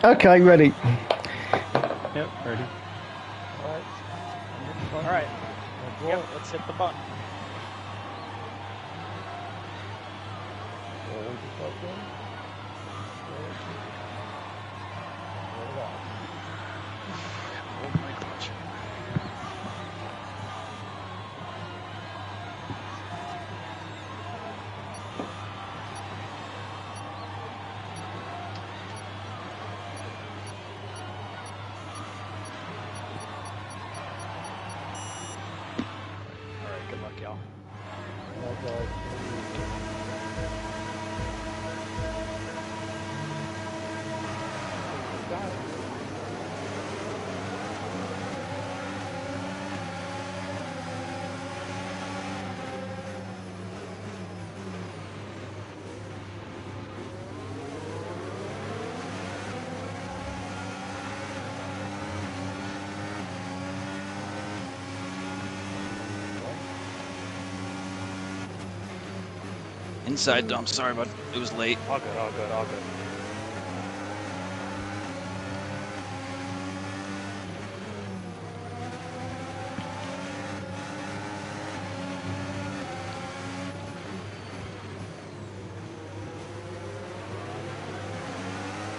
Okay, ready. Yep, ready. All right. Yep, let's hit the button. Hold my clutch. All right, good luck, y'all. Inside dump. Sorry, bud. It was late. All good, all good, all good.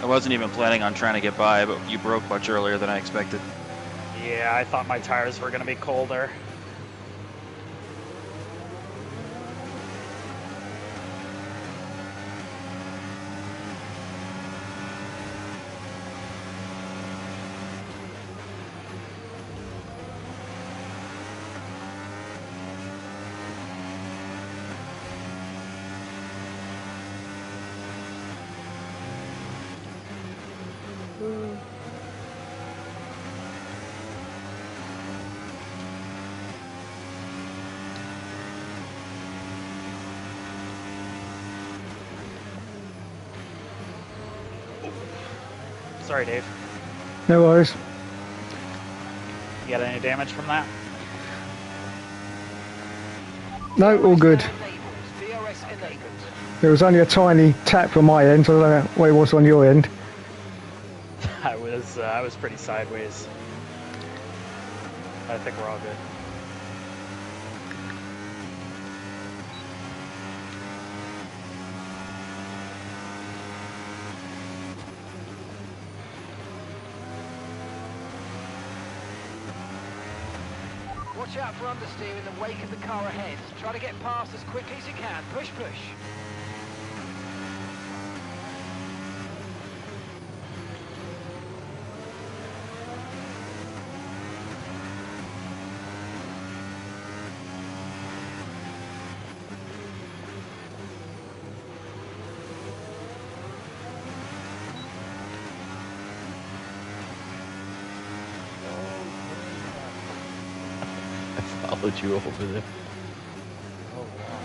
I wasn't even planning on trying to get by, but you broke much earlier than I expected. Yeah, I thought my tires were going to be colder. Sorry, Dave. No worries. You got any damage from that? No, all good. DRS enabled. There was only a tiny tap from my end, so I don't know what it was on your end. I was pretty sideways. I think we're all good. Watch out for understeer in the wake of the car ahead. Try to get past as quickly as you can. Push, push. I followed you over there. Oh wow.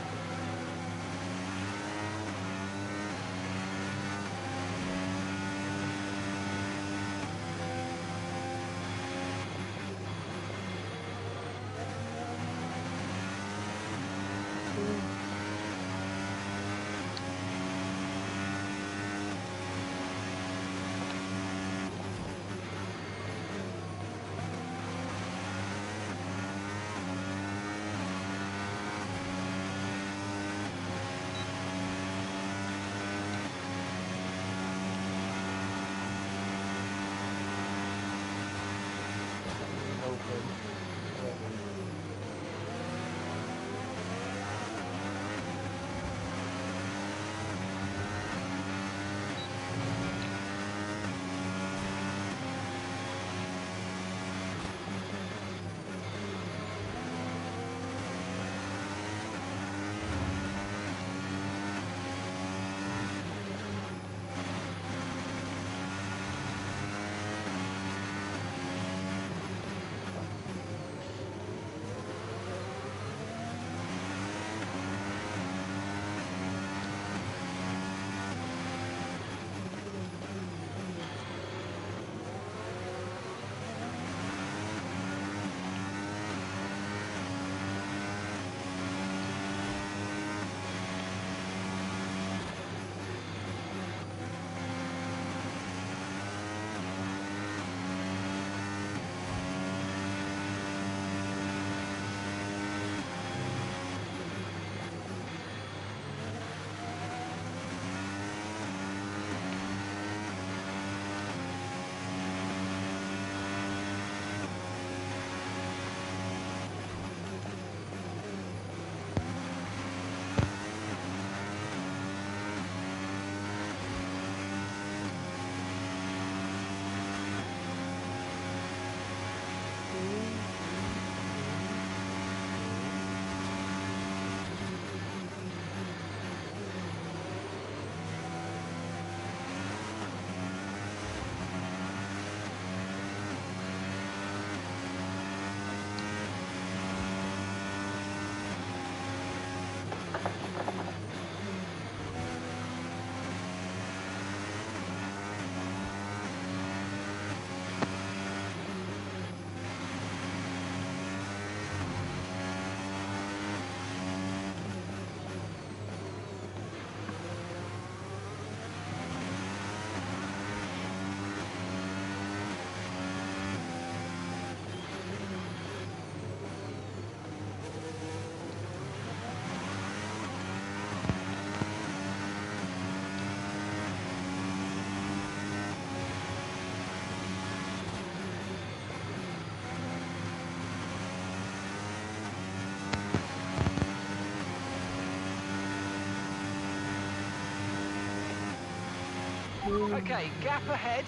Okay, gap ahead,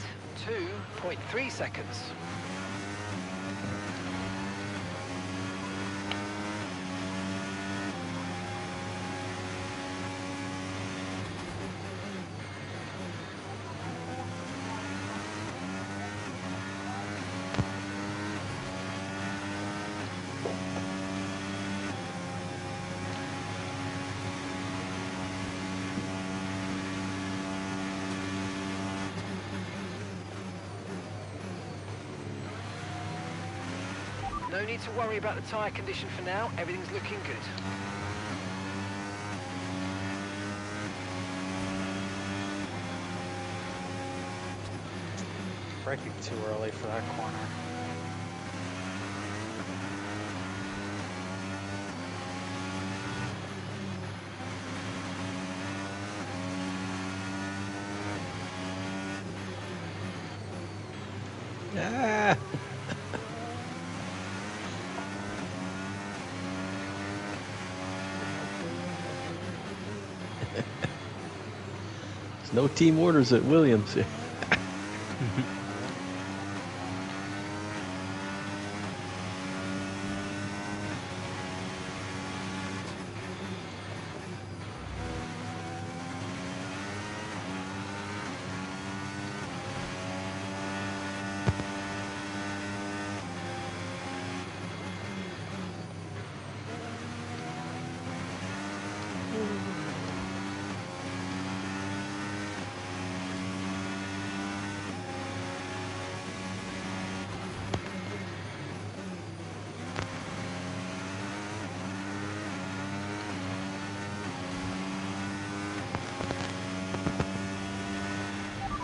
2.3 seconds. No need to worry about the tyre condition for now, everything's looking good. Braking too early for that corner. Ah. There's no team orders at Williams here.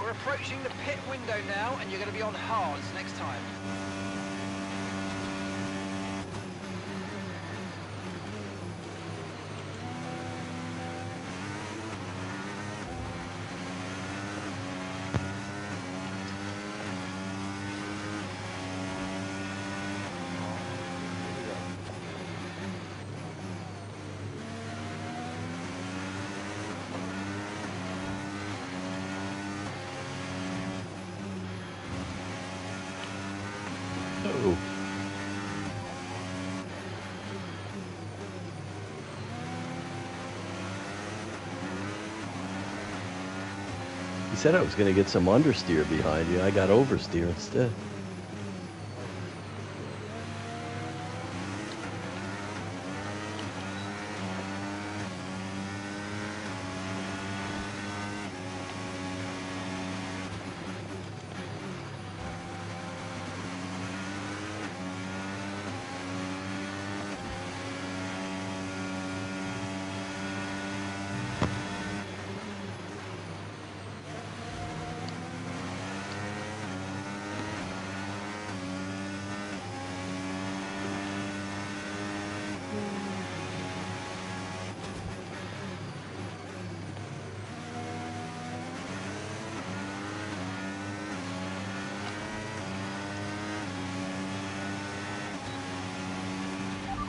We're approaching the pit window now, and you're going to be on hards next time. Oh. He said I was going to get some understeer behind you. I got oversteer instead.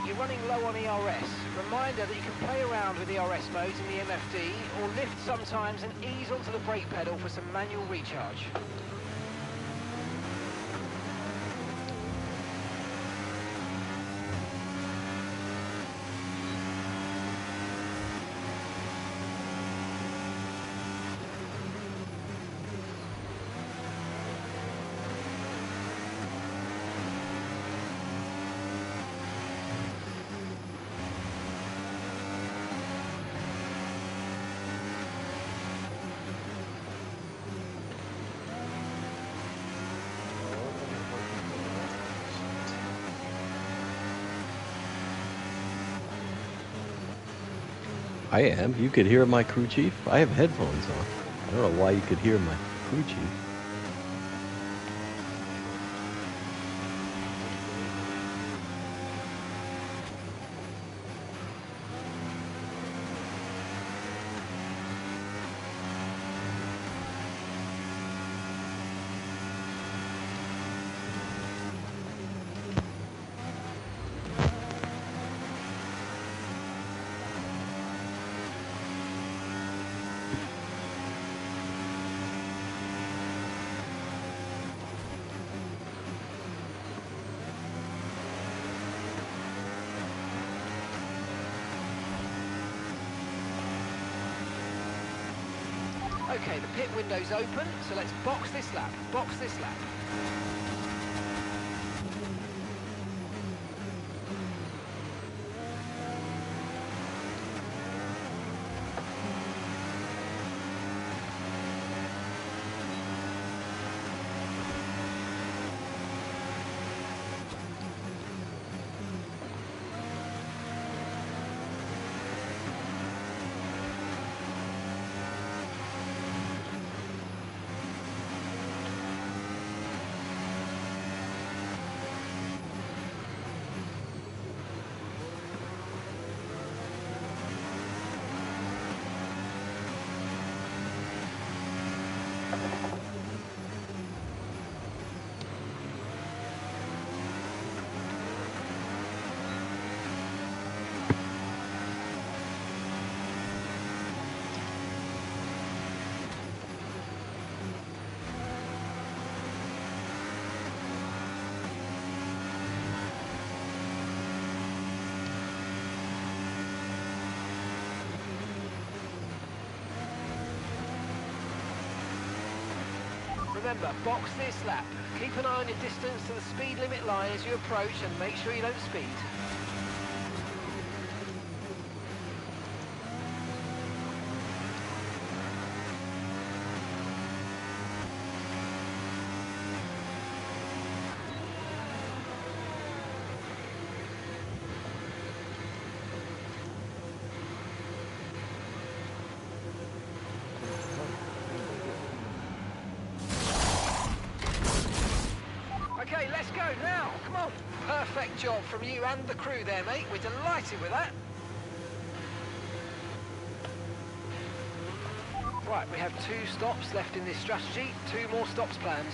You're running low on ERS. Reminder that you can play around with ERS modes in the MFD, or lift sometimes and ease onto the brake pedal for some manual recharge. I am. You could hear my crew chief. I have headphones on. I don't know why you could hear my crew chief. Okay, the pit window's open, so let's box this lap. Box this lap. Remember, box this lap. Keep an eye on your distance to the speed limit line as you approach and make sure you don't speed. Okay, let's go now. Come on. Perfect job from you and the crew there, mate. We're delighted with that. Right, we have 2 stops left in this strategy. 2 more stops planned.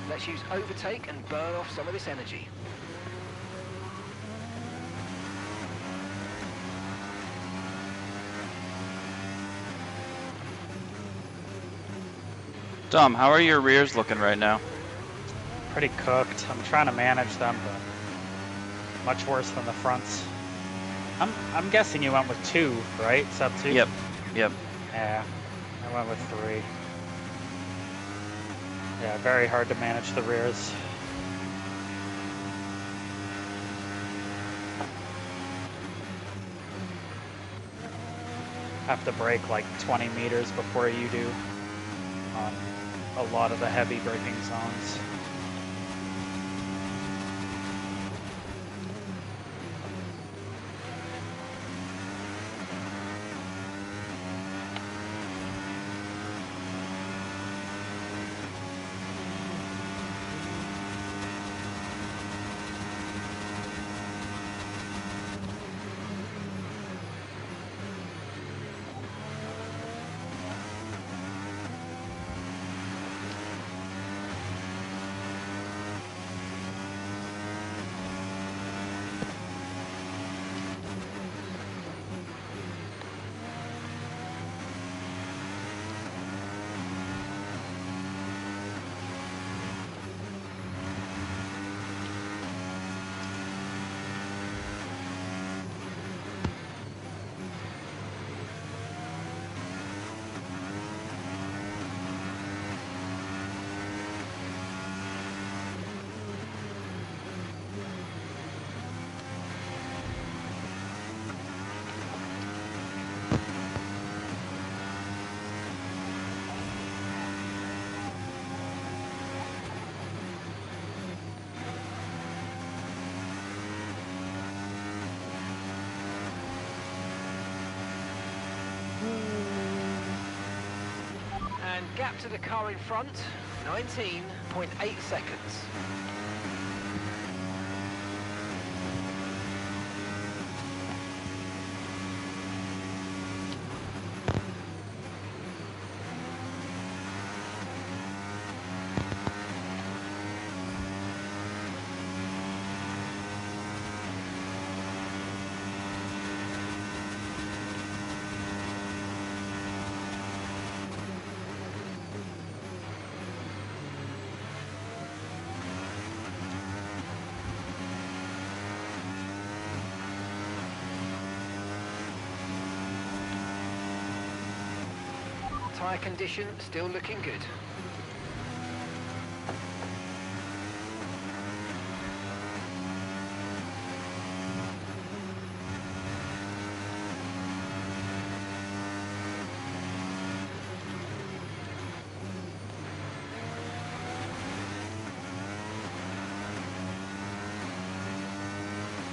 Let's use overtake and burn off some of this energy. Dom, how are your rears looking right now? Pretty cooked. I'm trying to manage them, but much worse than the fronts. I'm guessing you went with 2, right? Sub 2? Yep. Yeah, I went with 3. Yeah, very hard to manage the rears. Have to brake like 20 meters before you do on a lot of the heavy braking zones. And gap to the car in front, 19.8 seconds. tyre condition still looking good.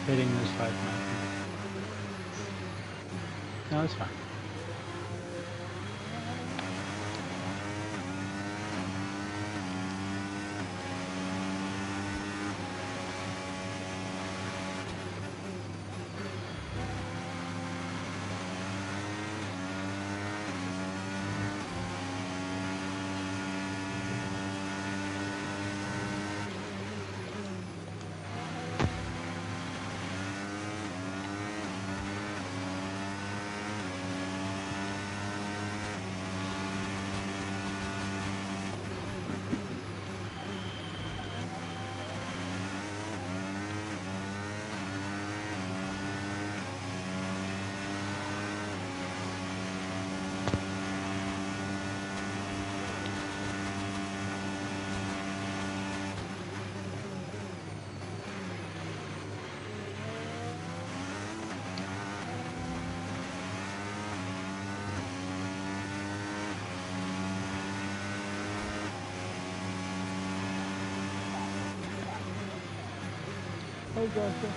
Hitting this 5 miles. No, it's fine. Oh, gotcha.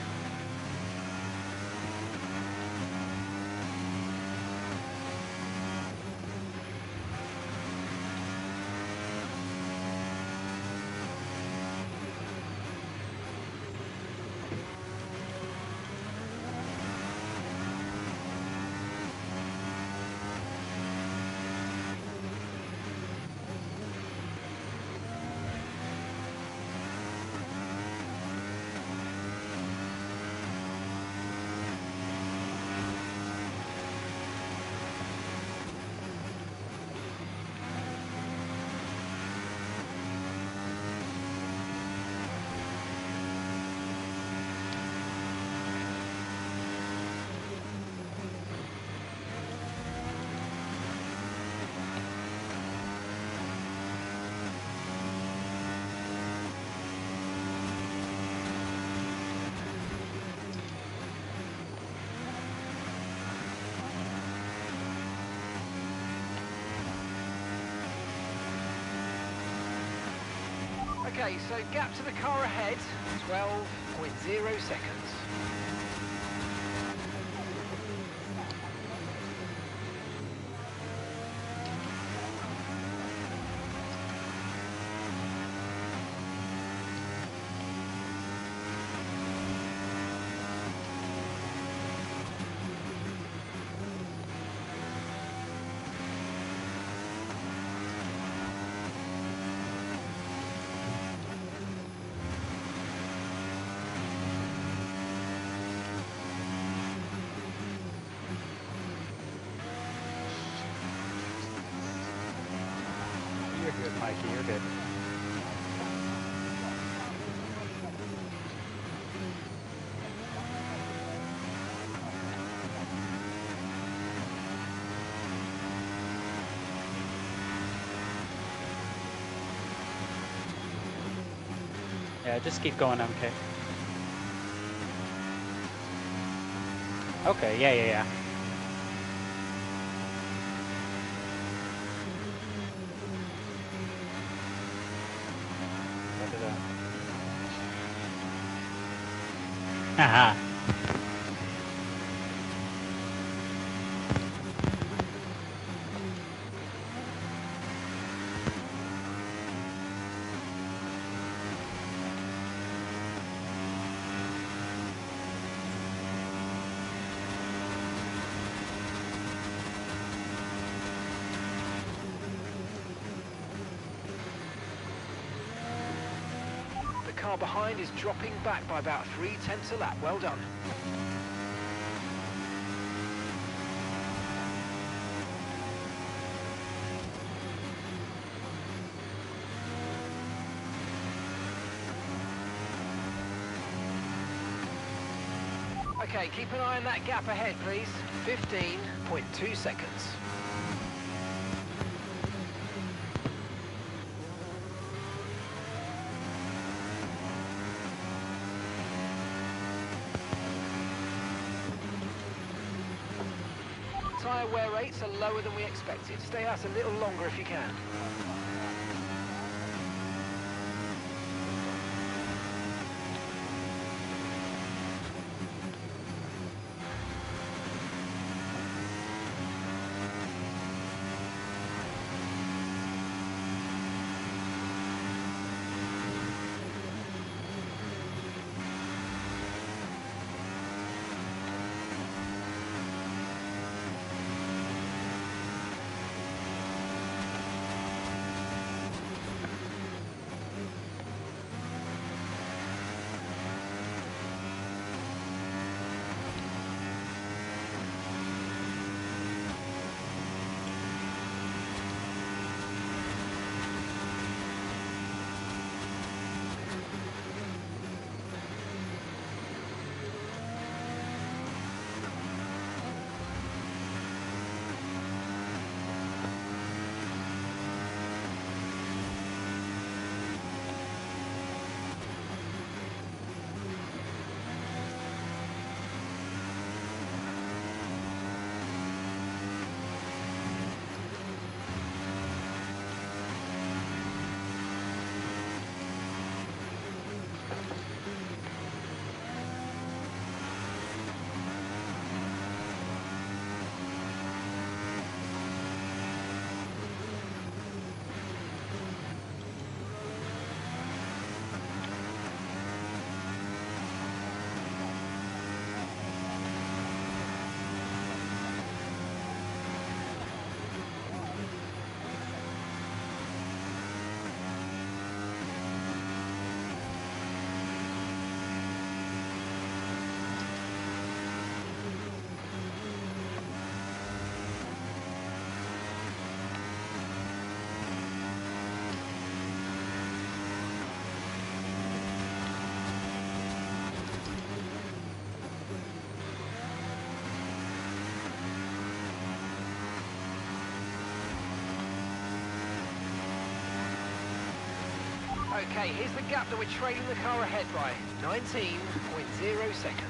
Okay, so gap to the car ahead, 12.0 seconds. You're good, Mikey. You're good. Yeah, just keep going, MK. Okay, yeah. Haha. The car behind is dropping back by about 0.3 a lap. Well done. Okay, keep an eye on that gap ahead, please. 15.2 seconds. tyre wear rates are lower than we expected. Stay out a little longer if you can. Okay, here's the gap that we're trailing the car ahead by. 19.0 seconds.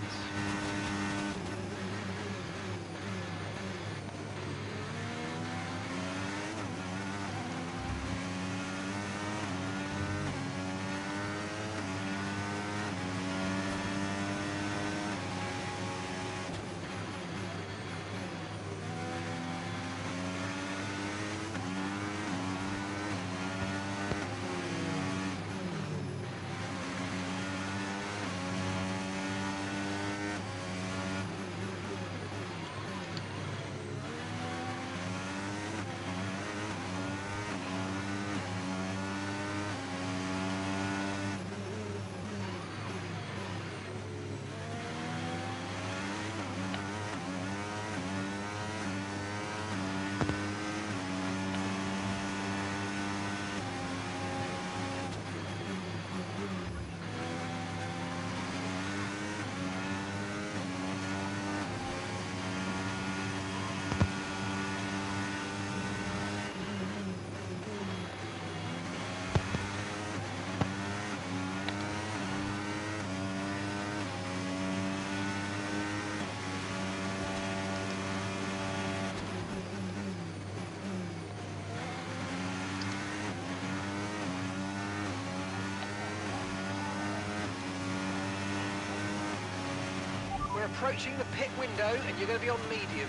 We're approaching the pit window and you're going to be on mediums.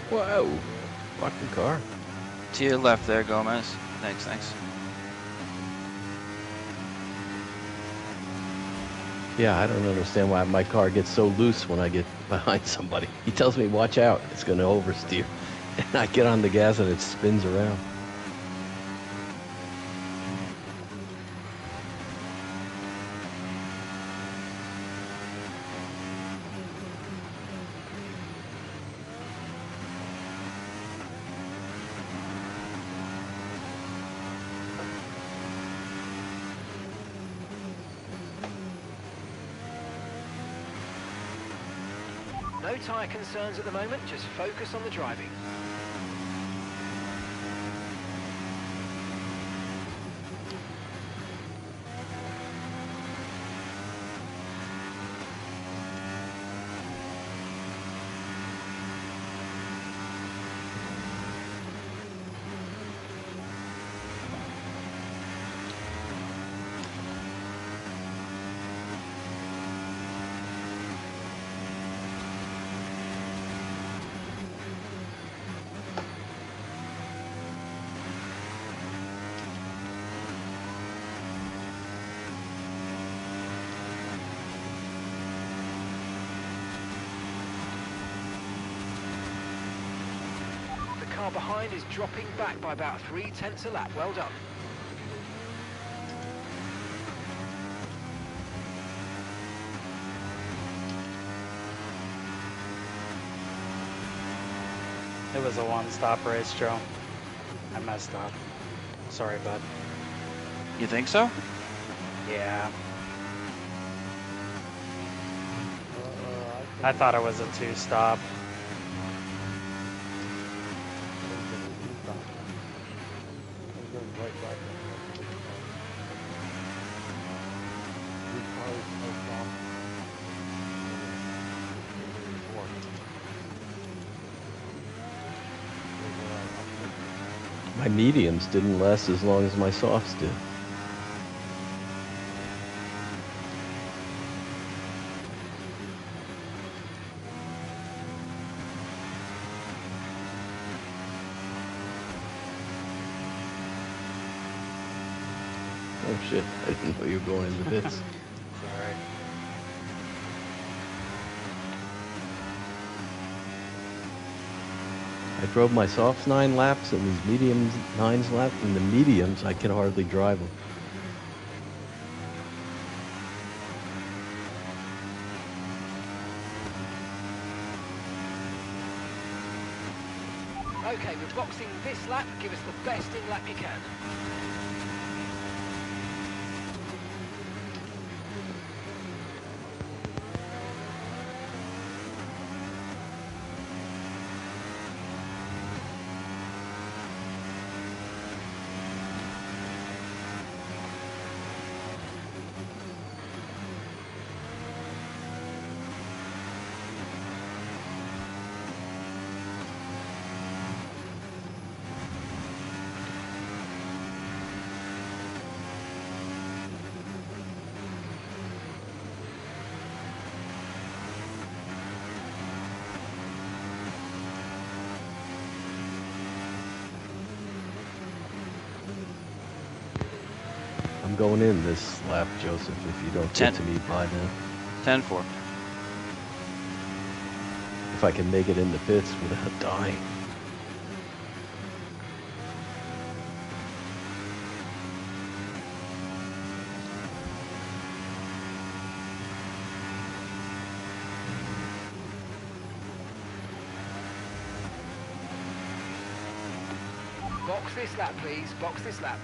Whoa. Fucking car. To your left there, Gomez. Thanks, thanks. Yeah, I don't understand why my car gets so loose when I get behind somebody. He tells me, watch out, it's going to oversteer. And I get on the gas and it spins around. No tyre concerns at the moment, just focus on the driving. car behind is dropping back by about 3/10 a lap. Well done. It was a one-stop race, Joe. I messed up. Sorry, bud. You think so? Yeah. I thought it was a two-stop. My mediums didn't last as long as my softs did. Oh shit, I didn't know you were going into this. Sorry. I drove my softs 9 laps and these mediums 9 laps, and the mediums I can hardly drive them. Okay, we're boxing this lap. Give us the best in lap you can. I'm going in this lap, Joseph, if you don't get to me by then. 10-4. If I can make it in the pits without dying. Box this lap, please. Box this lap.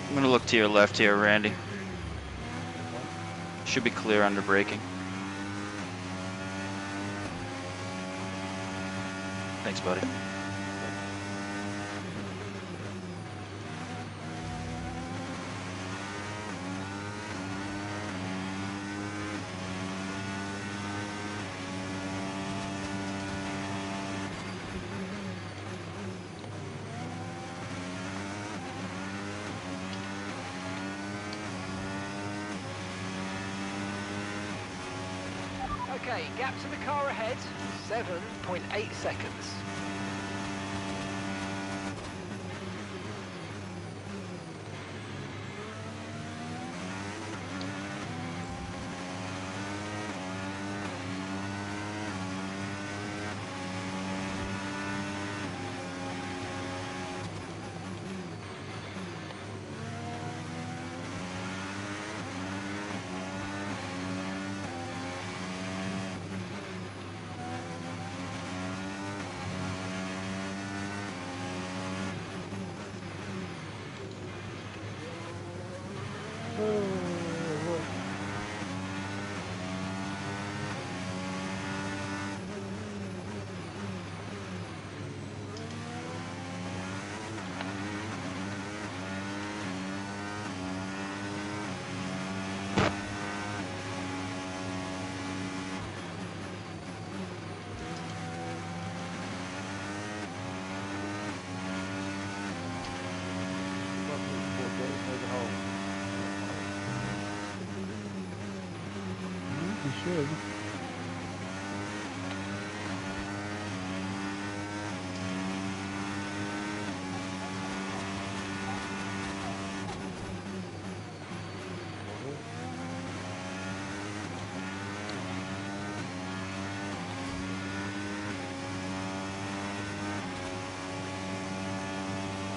I'm gonna look to your left here, Randy. Should be clear under braking. Thanks, buddy. Okay, gap to the car ahead, 7.8 seconds.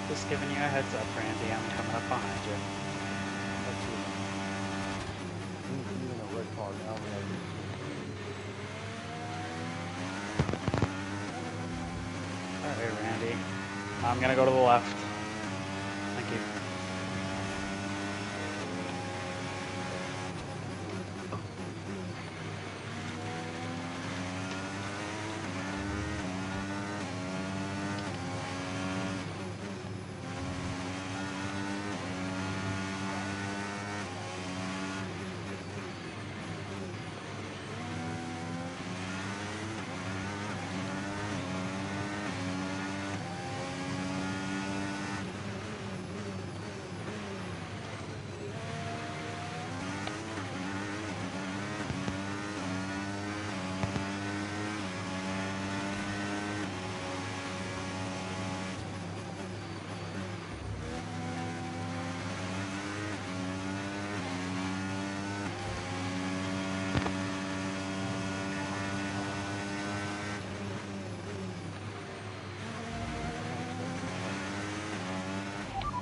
Just giving you a heads up, Randy. I'm coming up behind you. He's in a red car now. All right, Randy. I'm gonna go to the left. Thank you.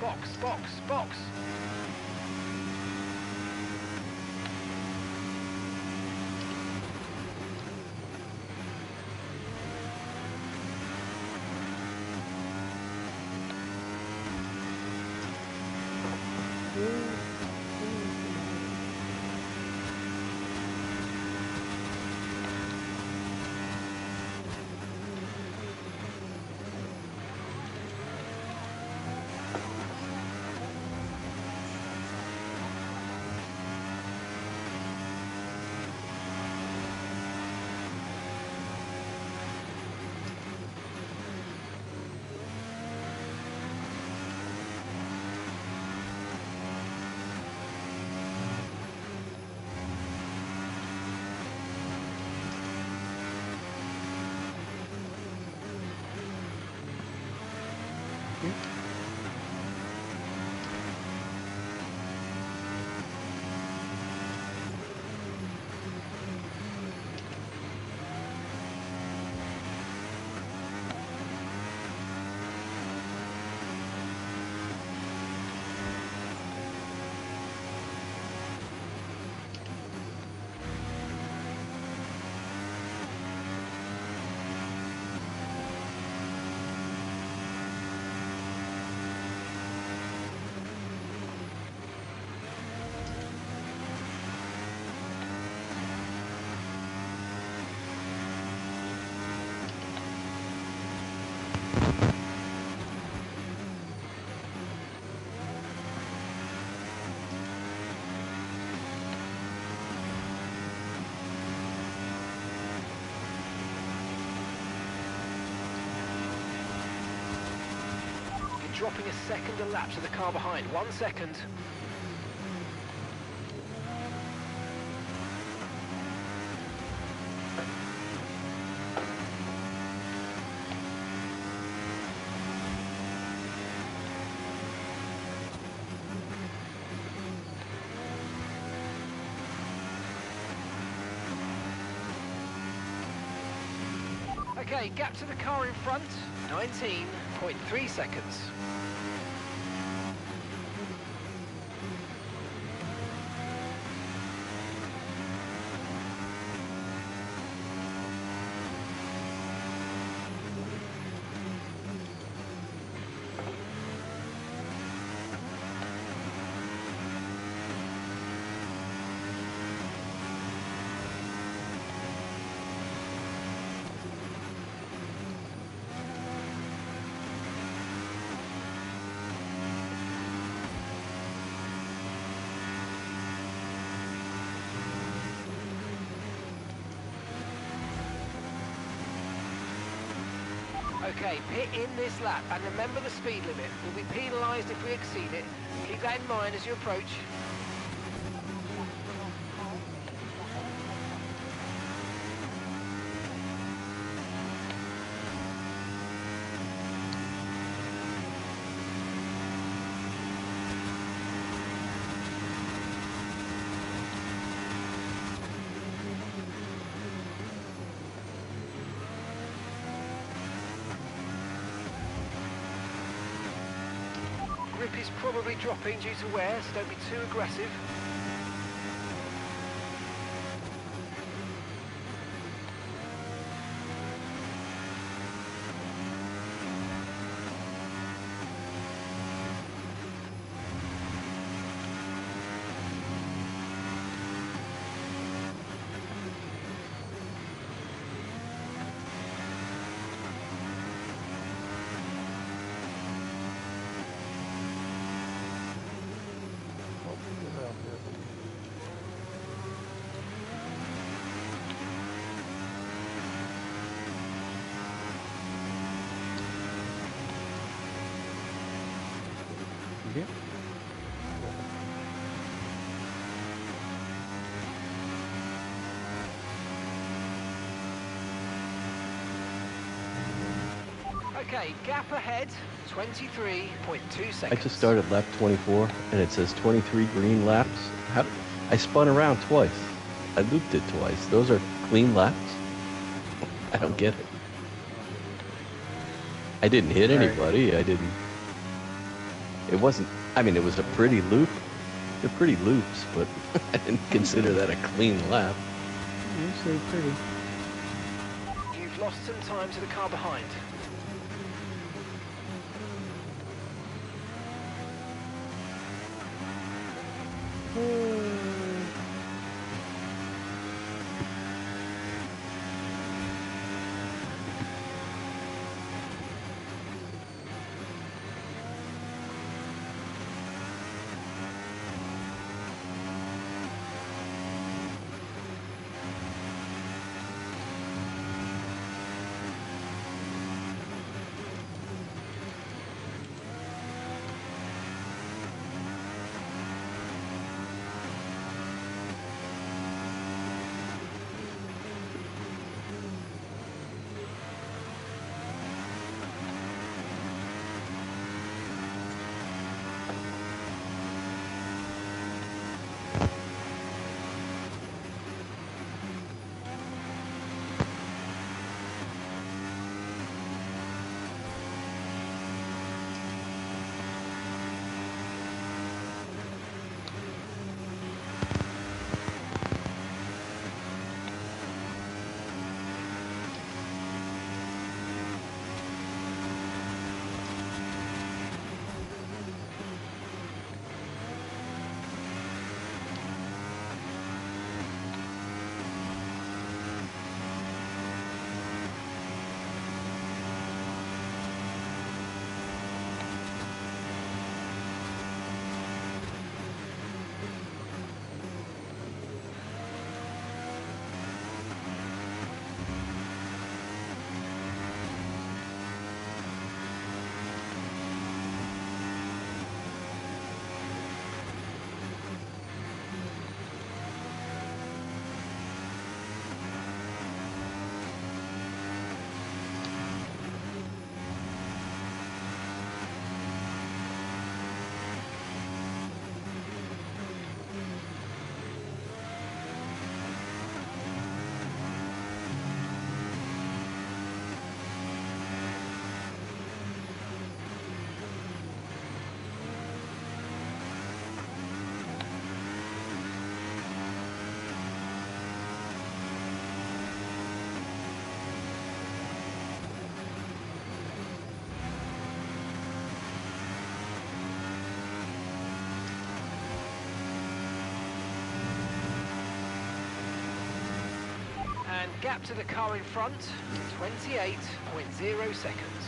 Box, box, box. Dropping a second a lap to the car behind. 1 second. Okay, gap to the car in front, 19.3 seconds. Okay, pit in this lap, and remember the speed limit. We'll be penalised if we exceed it. Keep that in mind as you approach. grip is probably dropping due to wear, so don't be too aggressive. Yeah. Okay, gap ahead, 23.2 seconds. I just started lap 24, and it says 23 green laps. How, I spun around twice. I looped it twice. Those are clean laps? I don't get it. I didn't hit anybody. I didn't... It wasn't... I mean, it was a pretty loop. They're pretty loops, but I didn't consider that a clean lap. Usually pretty. You've lost some time to the car behind. And gap to the car in front, 28.0 seconds.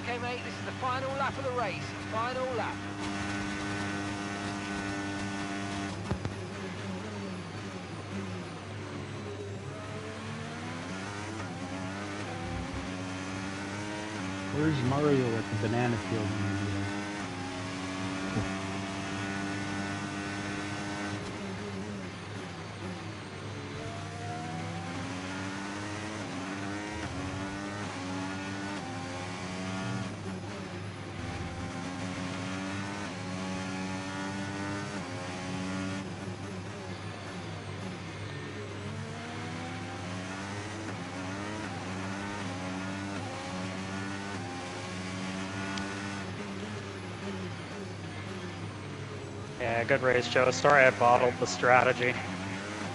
Okay, mate, this is the final lap of the race. Final lap. Where's Mario at the banana field? Yeah, good race, Joe. Sorry I bottled the strategy.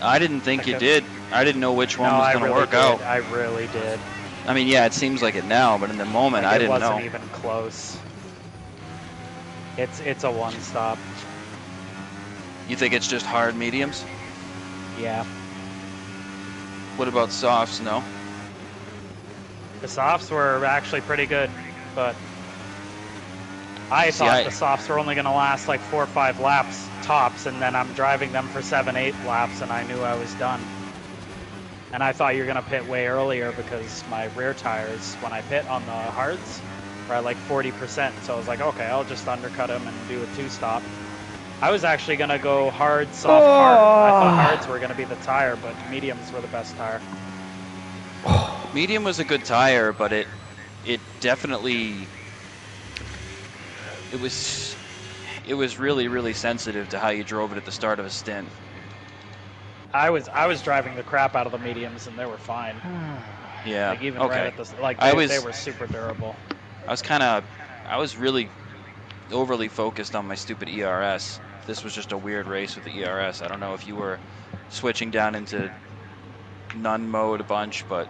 I didn't think you did. I didn't know which one No, was I going to really work did. out. I really did. I mean, yeah, it seems like it now, but in the moment, Like, I it didn't wasn't know. even close. It's a one stop. You think it's just hard mediums? Yeah. What about softs? No. The softs were actually pretty good, but I See, thought the softs were only going to last like 4 or 5 laps tops, and then I'm driving them for 7, 8 laps, and I knew I was done. And I thought you were going to pit way earlier because my rear tires, when I pit on the hards, were at like 40%. So I was like, okay, I'll just undercut them and do a 2-stop. I was actually going to go hard, soft, hard. I thought hards were going to be the tire, but mediums were the best tire. Medium was a good tire, but it definitely it was really, really sensitive to how you drove it at the start of a stint. I was driving the crap out of the mediums, and they were fine. Yeah. Like even okay. right at the they were super durable. I was really overly focused on my stupid ERS. This was just a weird race with the ERS. I don't know if you were switching down into none mode a bunch, but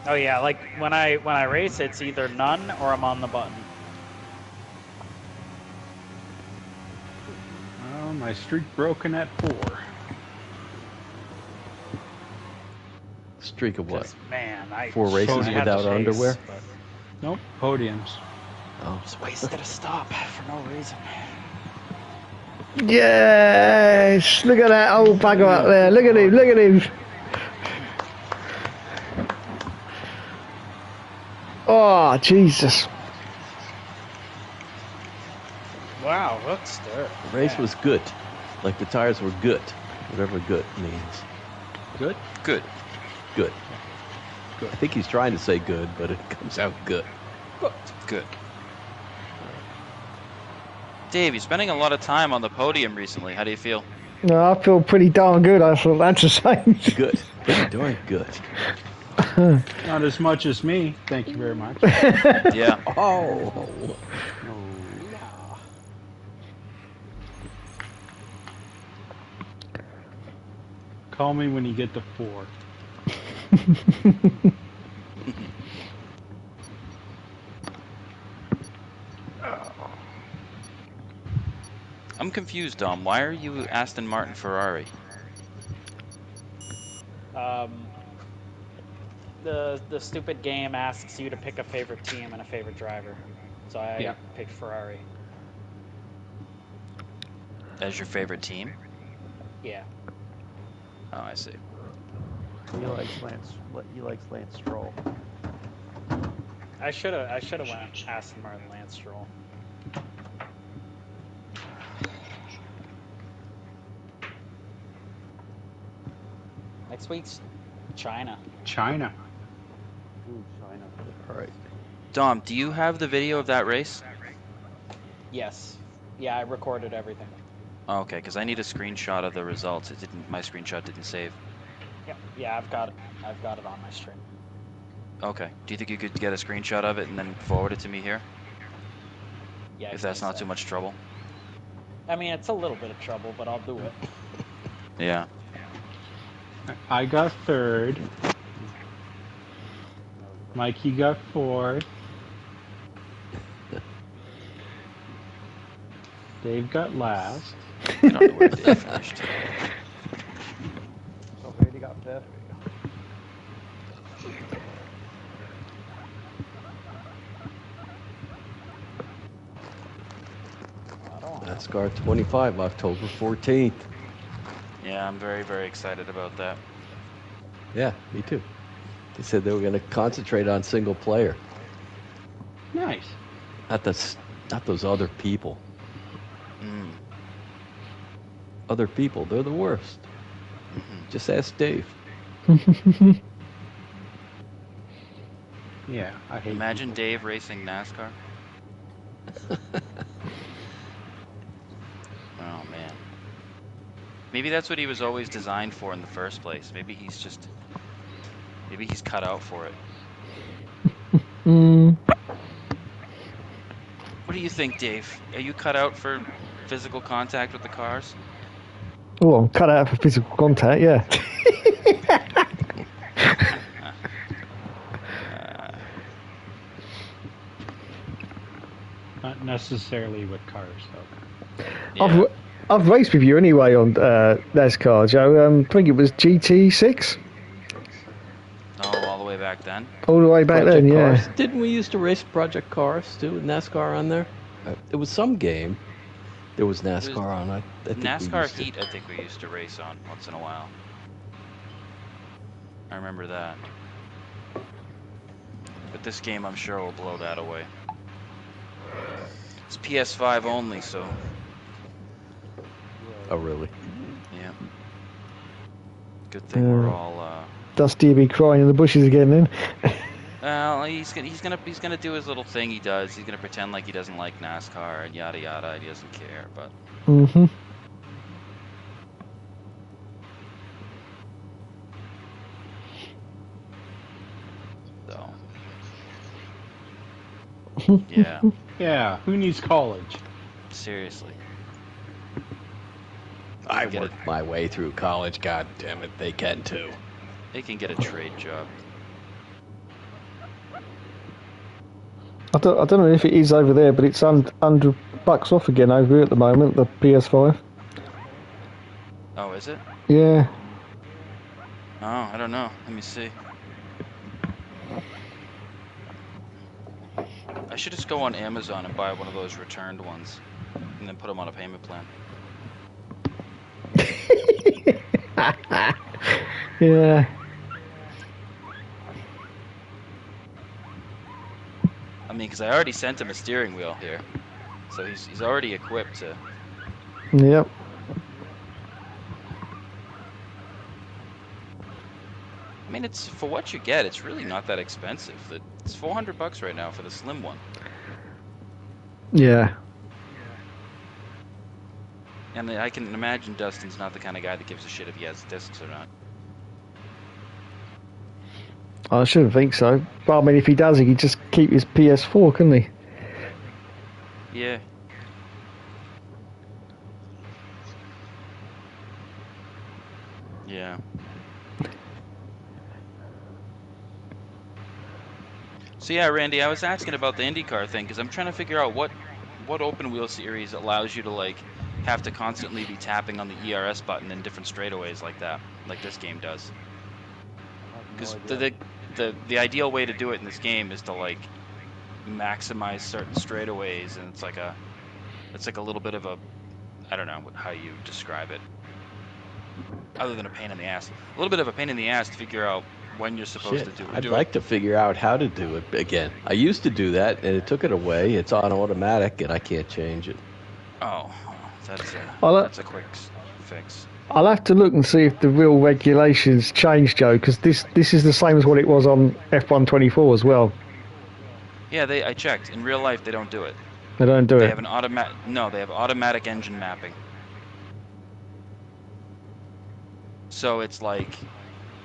Oh yeah, like when I race, it's either none or I'm on the button. Oh, my streak broken at 4. Streak of what? Just, man, 4 races I had without to chase, underwear? but Nope, podiums. Oh, just wasted a stop for no reason. Yes! Look at that old bugger up there. Look at him, look at him. Oh, Jesus. Wow, Hookster. the race was good. Like the tires were good. Whatever good means. Good? good. Good. I think he's trying to say good, but it comes out good. Good. Dave, you're spending a lot of time on the podium recently. How do you feel? No, I feel pretty darn good. I thought that's the same. Good. Pretty darn good. Not as much as me. Thank you very much. Yeah. Oh. Call me when you get to 4. I'm confused, Dom. Why are you Aston Martin Ferrari? The stupid game asks you to pick a favorite team and a favorite driver, so I picked Ferrari. As your favorite team? Yeah. Oh, I see. He likes Lance Stroll. I should have went Aston Martin, Lance Stroll. Next week's China. China. Ooh, China. All right. Dom, do you have the video of that race? Yes. Yeah, I recorded everything. Oh, okay, because I need a screenshot of the results. It didn't. My screenshot didn't save. Yep. Yeah, I've got it. I've got it on my stream. Okay. Do you think you could get a screenshot of it and then forward it to me here? Yeah. If that's not too much trouble. I mean, it's a little bit of trouble, but I'll do it. Yeah. I got 3rd. Mikey got 4th. Dave got last. I don't know where Dave finished. So Brady got 5th. NASCAR 25, October 14th. Yeah, I'm very, very excited about that. Yeah, me too. They said they were going to concentrate on single player. Nice. Not those other people. Mm. Other people, they're the worst. Hmm. Just ask Dave. Yeah, I hate Imagine people. Dave racing NASCAR. Oh man. Maybe that's what he was always designed for in the first place. Maybe he's cut out for it. Mm. What do you think, Dave? Are you cut out for physical contact with the cars? Oh, I'm cut out for physical contact, yeah. Not necessarily with cars, though. Yeah. I've raced with you anyway on NASCAR, Joe. I think it was GT6 Oh, all the way back then? all the way back Project then, Cars. yeah. Didn't we used to race Project Cars too with NASCAR on there? It was some game. There was NASCAR on. I think we NASCAR used to. Heat, I think we used to race on once in a while. I remember that. But this game, I'm sure, will blow that away. It's PS5 only, so Oh, really? yeah. Good thing we're all. Dusty will be crying in the bushes again then. Well, he's gonna do his little thing he does. He's gonna pretend like he doesn't like NASCAR and yada yada. He doesn't care, but Mm-hmm. so yeah. Yeah, who needs college? Seriously. I Get worked my way through college. God damn it, they can too. They can get a trade job. I don't know if it is over there, but it's $100 off again over here at the moment, the PS5. Oh, is it? Yeah. Oh, I don't know. Let me see. I should just go on Amazon and buy one of those returned ones, and then put them on a payment plan. Yeah. I mean, because I already sent him a steering wheel here, so he's already equipped to. Yep. I mean, it's for what you get. It's really not that expensive. It's $400 right now for the slim one. Yeah. And I can imagine Dustin's not the kind of guy that gives a shit if he has discs or not. I shouldn't think so. But I mean, if he does, he can just keep his PS4, couldn't he? Yeah. Yeah. So yeah, Randy, I was asking about the IndyCar thing because I'm trying to figure out what open wheel series allows you to like have to constantly be tapping on the ERS button in different straightaways like that, like this game does. Because the ideal way to do it in this game is to like maximize certain straightaways, and it's like a little bit of a, I don't know how you describe it, other than a pain in the ass. A little bit of a pain in the ass to figure out when you're supposed Shit, to do I'd like to figure out how to do it again. I used to do that, and it took it away. It's on automatic, and I can't change it. Oh, that's a quick fix. I'll have to look and see if the real regulations changed, Joe, because this is the same as what it was on F124 as well. Yeah, I checked. In real life, they don't do it. They don't do They it. have they have automatic engine mapping. So it's like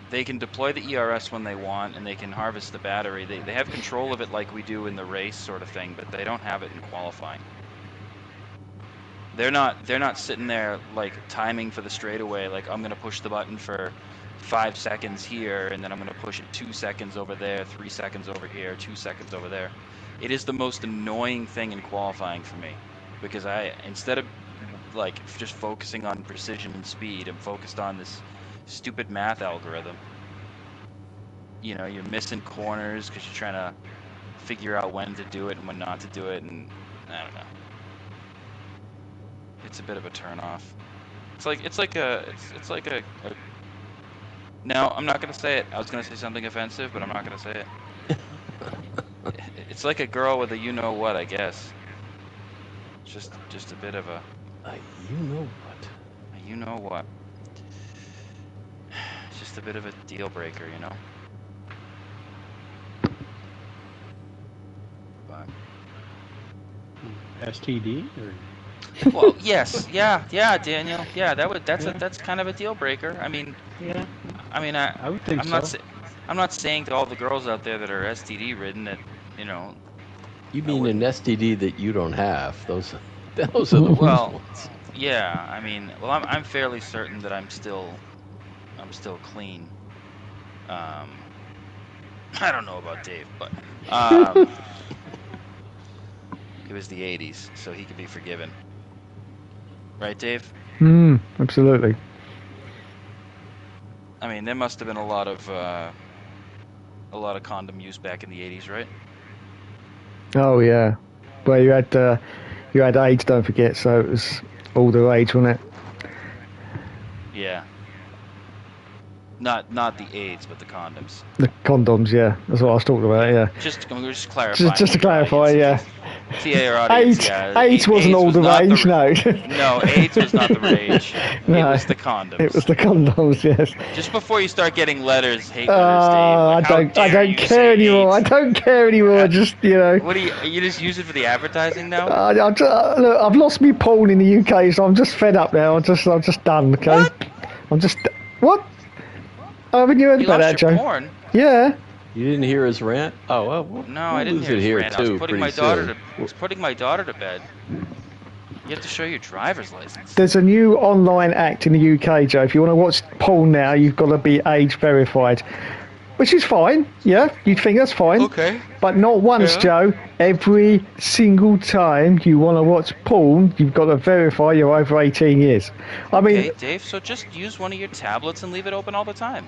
they can deploy the ERS when they want, and they can harvest the battery. They have control of it like we do in the race sort of thing, but they don't have it in qualifying. They're not sitting there like timing for the straightaway, like I'm gonna push the button for 5 seconds here, and then I'm gonna push it 2 seconds over there, 3 seconds over here, 2 seconds over there. It is the most annoying thing in qualifying for me, because instead of like just focusing on precision and speed, I'm focused on this stupid math algorithm. You know, you're missing corners because you're trying to figure out when to do it and when not to do it, and I don't know. it's a bit of a turn off. It's like a No, I'm not gonna say it. I was gonna say something offensive, but I'm not gonna say it. It's like a girl with a you know what, I guess. Just a bit of a You know what? you know what. It's just a bit of a deal breaker, you know. But STD or well, yes, yeah, Daniel, yeah, that's kind of a deal breaker. I mean, yeah, I would think I'm so. not saying to all the girls out there that are STD ridden that, you know. You I mean an wouldn't- STD that you don't have? Those are the worst Well, ones. yeah, I mean, well, I'm fairly certain that I'm still clean. I don't know about Dave, but it was the '80s, so he could be forgiven. Right, Dave? Absolutely. I mean, there must have been a lot of condom use back in the '80s, right? Oh yeah. Well, you had AIDS, don't forget. So it was all the rage, wasn't it? Yeah. Not the AIDS, but the condoms. The condoms, yeah. That's what I was talking about. Yeah. Just clarify. Just to clarify, yeah. TA our audience, AIDS wasn't all the rage, no. No, AIDS was not the rage. No, it was the condoms. It was the condoms, yes. Just before you start getting hate letters, Dave. Like, I don't care anymore. AIDS. I don't care anymore. Just, you know. What do you just use it for the advertising now? Look, I've lost me porn in the UK, so I'm just fed up now. I'm just done. Okay. What? I'm just what? Oh, haven't you heard about that, Joe? Porn? Yeah. You didn't hear his rant? Oh, well, No, I didn't lose hear it his here rant. too. I was putting pretty my soon. daughter to bed. You have to show your driver's license. There's a new online act in the UK, Joe. If you want to watch porn now, you've got to be age verified, which is fine. Yeah, you'd think that's fine. Okay. But not once, Yeah. Joe. Every single time you want to watch porn, you've got to verify you're over 18 years. I mean, Okay, Dave. So just use one of your tablets and leave it open all the time.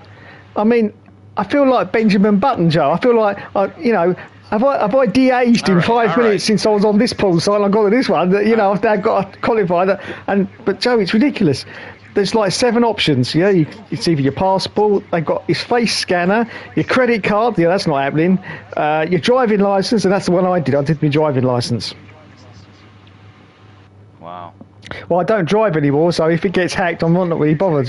I feel like Benjamin Button, Joe. I feel like, have I de-aged in All right, 5 minutes right. since I was on this porn site and I got to this one? I've now got to qualify that. But Joe, it's ridiculous. There's like 7 options. Yeah, it's either your passport, they've got his face scanner, your credit card. Yeah, that's not happening. Your driving license, and that's the one I did. I did my driving license. Wow. Well, I don't drive anymore, so if it gets hacked, I'm not really bothered.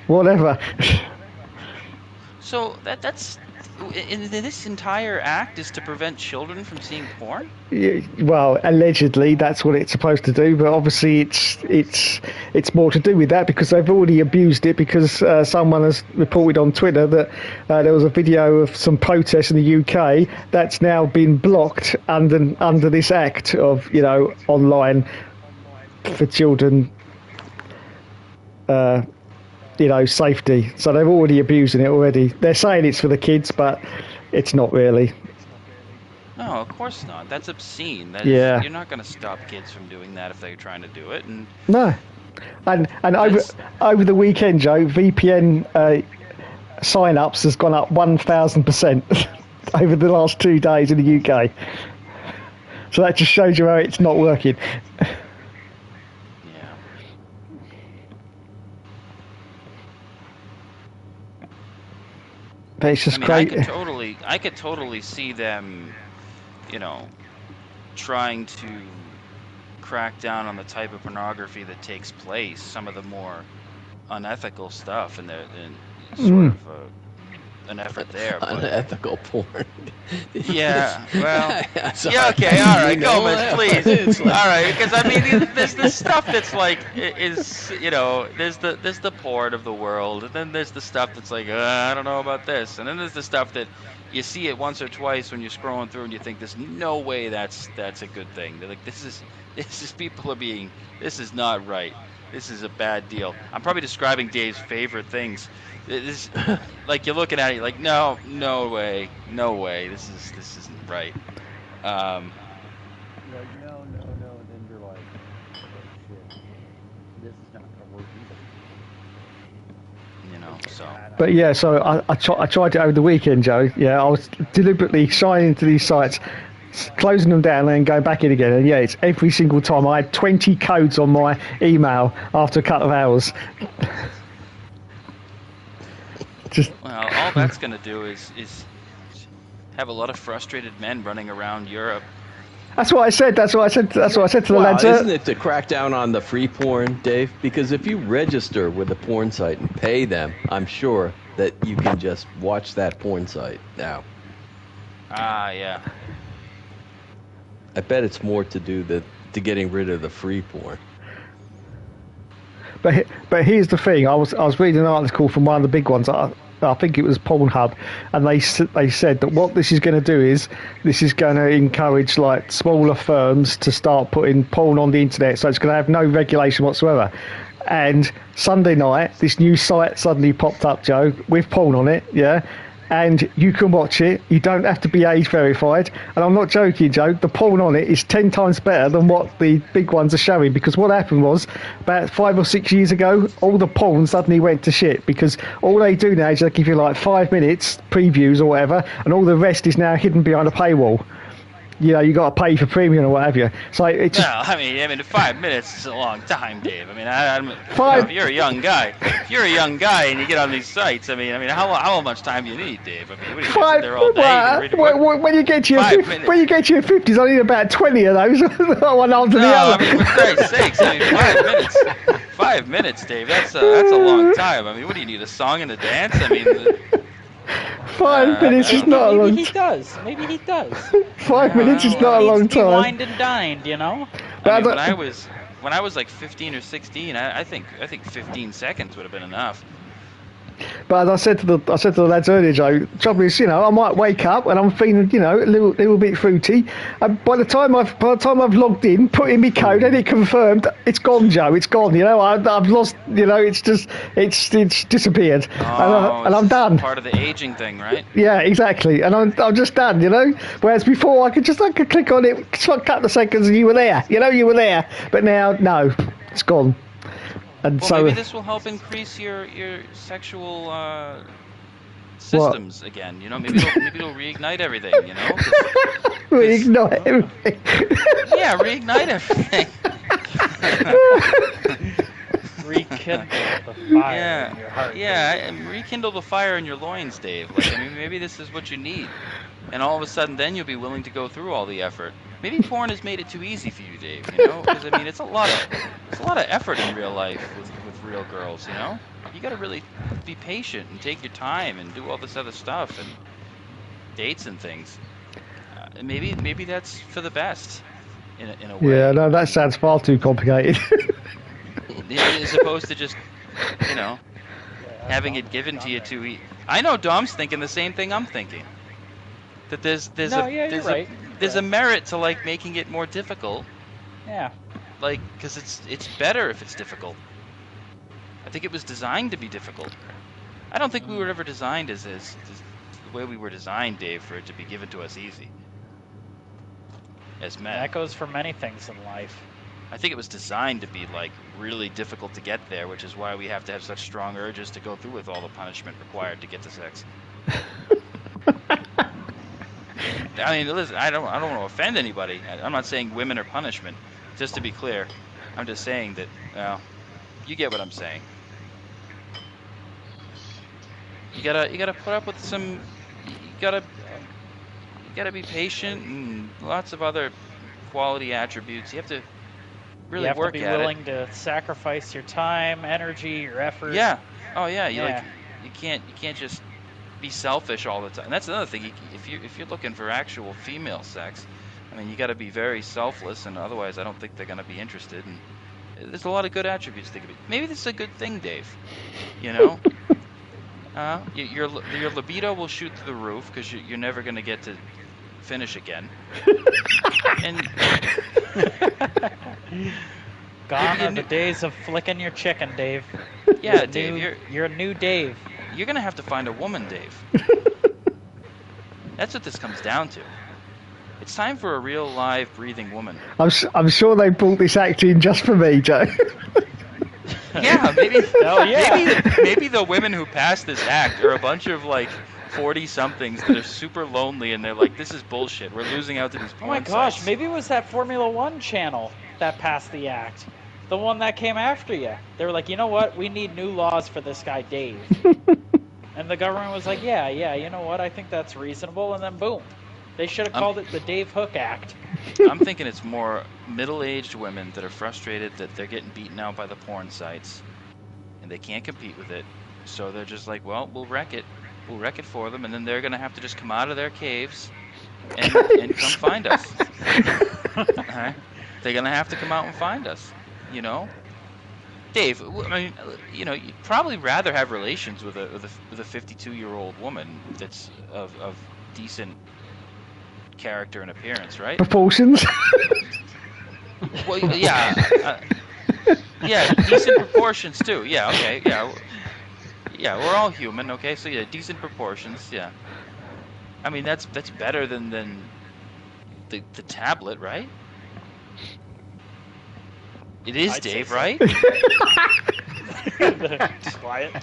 Whatever. So that's in this entire act is to prevent children from seeing porn? Yeah, well, allegedly that's what it's supposed to do, but obviously it's more to do with that because they've already abused it because someone has reported on Twitter that there was a video of some protests in the UK that's now been blocked under this act of online for children safety. So they're already abusing it already. They're saying it's for the kids, but it's not really. No, of course not. That's obscene. Yeah. You're not going to stop kids from doing that if they're trying to do it. And No. And over the weekend, Joe, VPN sign-ups has gone up 1,000% over the last 2 days in the UK. So that just shows you how it's not working. yeah. But it's just I great. I could totally see them, trying to crack down on the type of pornography that takes place, some of the more unethical stuff, and sort of an effort there. But, Unethical porn. yeah, well, Sorry. yeah, okay, all right, You know Gomez, that? please, It's like- all right, because I mean, there's this stuff that's like there's the porn of the world, and then there's the stuff that's like I don't know about this, and then there's the stuff that you see it once or twice when you're scrolling through and you think there's no way that's a good thing. They're like this is people are being, this is not right. This is a bad deal. I'm probably describing Dave's favorite things. This, like you're looking at it, you're like no way, this isn't right. You're like, no, and then you're like, oh shit, this is not gonna work either. So But yeah, so I tried it over the weekend, Joe. Yeah, I was deliberately signing into these sites closing them down and then going back in again. And yeah, it's every single time. I had 20 codes on my email after a couple of hours. Just Well, all that's going to do is have a lot of frustrated men running around Europe. that's what I said. That's what I said to the Well, lads. isn't it to crack down on the free porn, Dave? Because if you register with a porn site and pay them, I'm sure that you can just watch that porn site now. Ah, yeah. I bet it's more to do to getting rid of the free porn. But here's the thing. I was reading an article from one of the big ones. I think it was Pornhub, and they said that what this is going to do is this is going to encourage like smaller firms to start putting porn on the internet. So it's going to have no regulation whatsoever. And Sunday night, this new site suddenly popped up, Joe, with porn on it. Yeah. And you can watch it. You don't have to be age verified. And I'm not joking, Joe. The porn on it is 10 times better than what the big ones are showing. Because what happened was, about 5 or 6 years ago, all the porn suddenly went to shit. Because all they do now is they give you like 5 minutes previews or whatever, and all the rest is now hidden behind a paywall. You know, you got to pay for premium or whatever. So it just. Well, I mean, 5 minutes is a long time, Dave. I mean, I'm Five- if you're a young guy. If you're a young guy and you get on these sites, I mean, how much time do you need, Dave? I mean, what are you gonna sit there all day? When you get to your 5 minutes. when you get to your 50s, I need about 20 of those, one after the No, other. I mean, for Christ's sakes, I mean, 5 minutes. 5 minutes, Dave. That's a long time. I mean, what do you need, a song and a dance? I mean, 5 minutes is not a long. Maybe he does. Maybe he does. 5 minutes is not a long Needs to be time. wined and dined, you know. I mean, when I was like 15 or 16, I think 15 seconds would have been enough. But as I said to the lads earlier, Joe, trouble is, you know, I might wake up and I'm feeling, you know, a little bit fruity. And by the time I've logged in, put in my code, and it confirmed, it's gone, Joe. It's gone. You know, I've lost. You know, it's disappeared, and I'm done. Part of the aging thing, right? Yeah, exactly. And I'm just done. You know, whereas before I could click on it, for a couple of seconds, and you were there. You know, you were there. But now, no, it's gone. And Well, so maybe this will help increase your sexual systems again. You know, maybe it'll reignite everything. You know, reignite everything. Yeah, reignite everything. Rekindle the fire in your heart. And rekindle the fire in your loins, Dave. Like, I mean, maybe this is what you need, and all of a sudden, then you'll be willing to go through all the effort. Maybe porn has made it too easy for you, Dave. You know, because I mean, it's a lot of effort in real life with real girls. You know, you got to really be patient and take your time and do all this other stuff and dates and things. Maybe that's for the best in a way. Yeah, no, that sounds far too complicated. As opposed to just, you know, having it given to you too easy. I know Dom's thinking the same thing I'm thinking. That there's a merit to like making it more difficult. Yeah. Like, because it's better if it's difficult. I think it was designed to be difficult. I don't think we were ever designed as the way we were designed, Dave, for it to be given to us easy. As men. That goes for many things in life. I think it was designed to be like really difficult to get there, which is why we have to have such strong urges to go through with all the punishment required to get to sex. I mean, listen, I don't want to offend anybody. I'm not saying women are punishment. Just to be clear, I'm just saying that, well, you get what I'm saying. You gotta put up with some. You gotta be patient and lots of other quality attributes. You have to really work at it. You have to be willing to sacrifice your time, energy, your effort. Yeah. Oh yeah. You can't just be selfish all the time. And that's another thing. If you're looking for actual female sex, I mean, you got to be very selfless, and otherwise, I don't think they're gonna be interested. And there's a lot of good attributes they could be. Maybe this is a good thing, Dave. You know. Your libido will shoot through the roof because you're never gonna get to finish again. And gone are the days of flicking your chicken, Dave. Yeah, Dave, you're a new Dave. You're gonna have to find a woman, Dave. That's what this comes down to. It's time for a real, live, breathing woman. I'm sure they brought this act in just for me, Joe. Yeah, maybe. Oh, yeah. Maybe the women who passed this act are a bunch of like 40-somethings that are super lonely, and they're like, "This is bullshit. We're losing out to these Oh my porn gosh, sites." maybe it was that Formula One channel that passed the act. The one that came after you. They were like, you know what? We need new laws for this guy, Dave. And the government was like, yeah, you know what? I think that's reasonable. And then boom. They should have called it the Dave Hook Act. I'm thinking it's more middle-aged women that are frustrated that they're getting beaten out by the porn sites, and they can't compete with it. So they're just like, well, we'll wreck it. We'll wreck it for them, and then they're going to have to just come out of their caves and come find us. All right? They're going to have to come out and find us, you know? Dave, I mean, you know, you'd probably rather have relations with a 52-year-old woman that's of decent character and appearance, right? Proportions. Well, yeah, yeah, decent proportions too. Yeah, okay, yeah, we're all human, okay? So yeah, decent proportions, yeah. I mean, that's better than the tablet, right? It is, I'd say Dave, so. right? Quiet.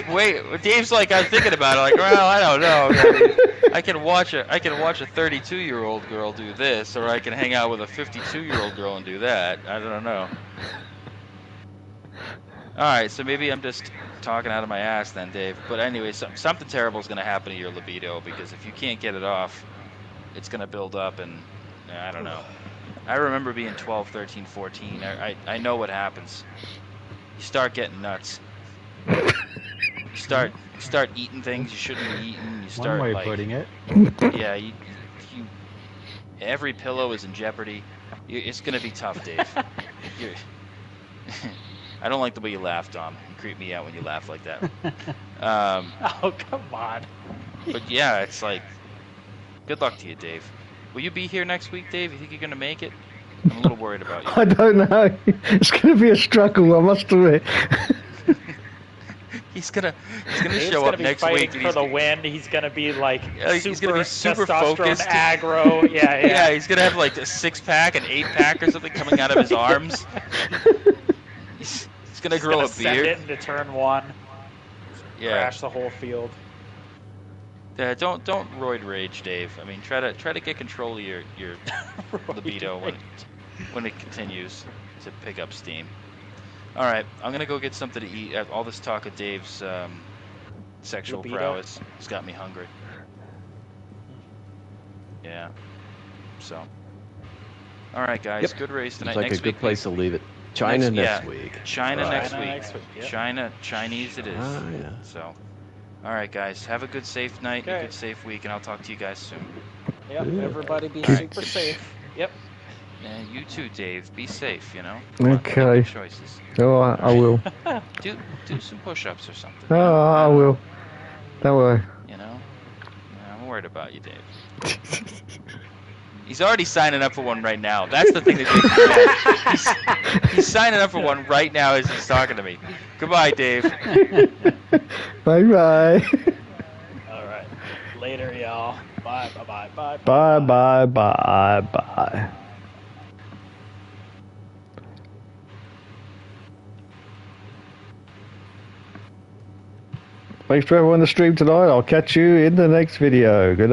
Wait. Dave's like, I'm thinking about it. Like, well, I don't know. I mean, I can watch a 32-year-old girl do this, or I can hang out with a 52-year-old girl and do that. I don't know. All right, so maybe I'm just talking out of my ass then, Dave. But anyway, something terrible is going to happen to your libido, because if you can't get it off, it's going to build up, and I don't know. I remember being 12, 13, 14. I know what happens. You start getting nuts. You start eating things you shouldn't be eating. You start, One way like, of putting it. yeah, you every pillow is in jeopardy. It's gonna be tough, Dave. I don't like the way you laugh, Dom. You creep me out when you laugh like that. Oh, come on. But yeah, it's like, good luck to you, Dave. Will you be here next week, Dave? You think you're gonna make it? I'm a little worried about you. I don't know. It's going to be a struggle, I must admit. He's gonna Dave's show gonna up be next fighting week. And for the win. He's gonna be like he's gonna be super testosterone focused. aggro. Yeah. Yeah, he's gonna have like a 6-pack, an 8-pack, or something coming out of his arms. He's gonna grow gonna a send beard. it into turn 1. Yeah. Crash the whole field. Don't roid rage, Dave. I mean, try to get control of your libido when it continues to pick up steam. All right, I'm gonna go get something to eat. All this talk of Dave's sexual Libido? prowess has got me hungry. Yeah. So. All right, guys. Yep. Good race tonight. It's like next a good week, place to leave it. China next yeah, week. China Right. next China week. next week, yep. China, Chinese it is. Ah, yeah. So. All right, guys. Have a good, safe night, and a Okay. good, safe week, and I'll talk to you guys soon. Yep. Yeah. Everybody be All right. super safe. Yep. And you too, Dave. Be safe. You know. Come on, make Okay. good choices. All right, I will. Do some push-ups or something. Oh, I will. Don't worry. You know. Yeah, I'm worried about you, Dave. He's already signing up for one right now. That's the thing that makes me mad. He's signing up for one right now as he's talking to me. Goodbye, Dave. Bye-bye. All right. Later, y'all. Bye. Bye. Bye. Thanks for everyone on the stream tonight. I'll catch you in the next video. Good night.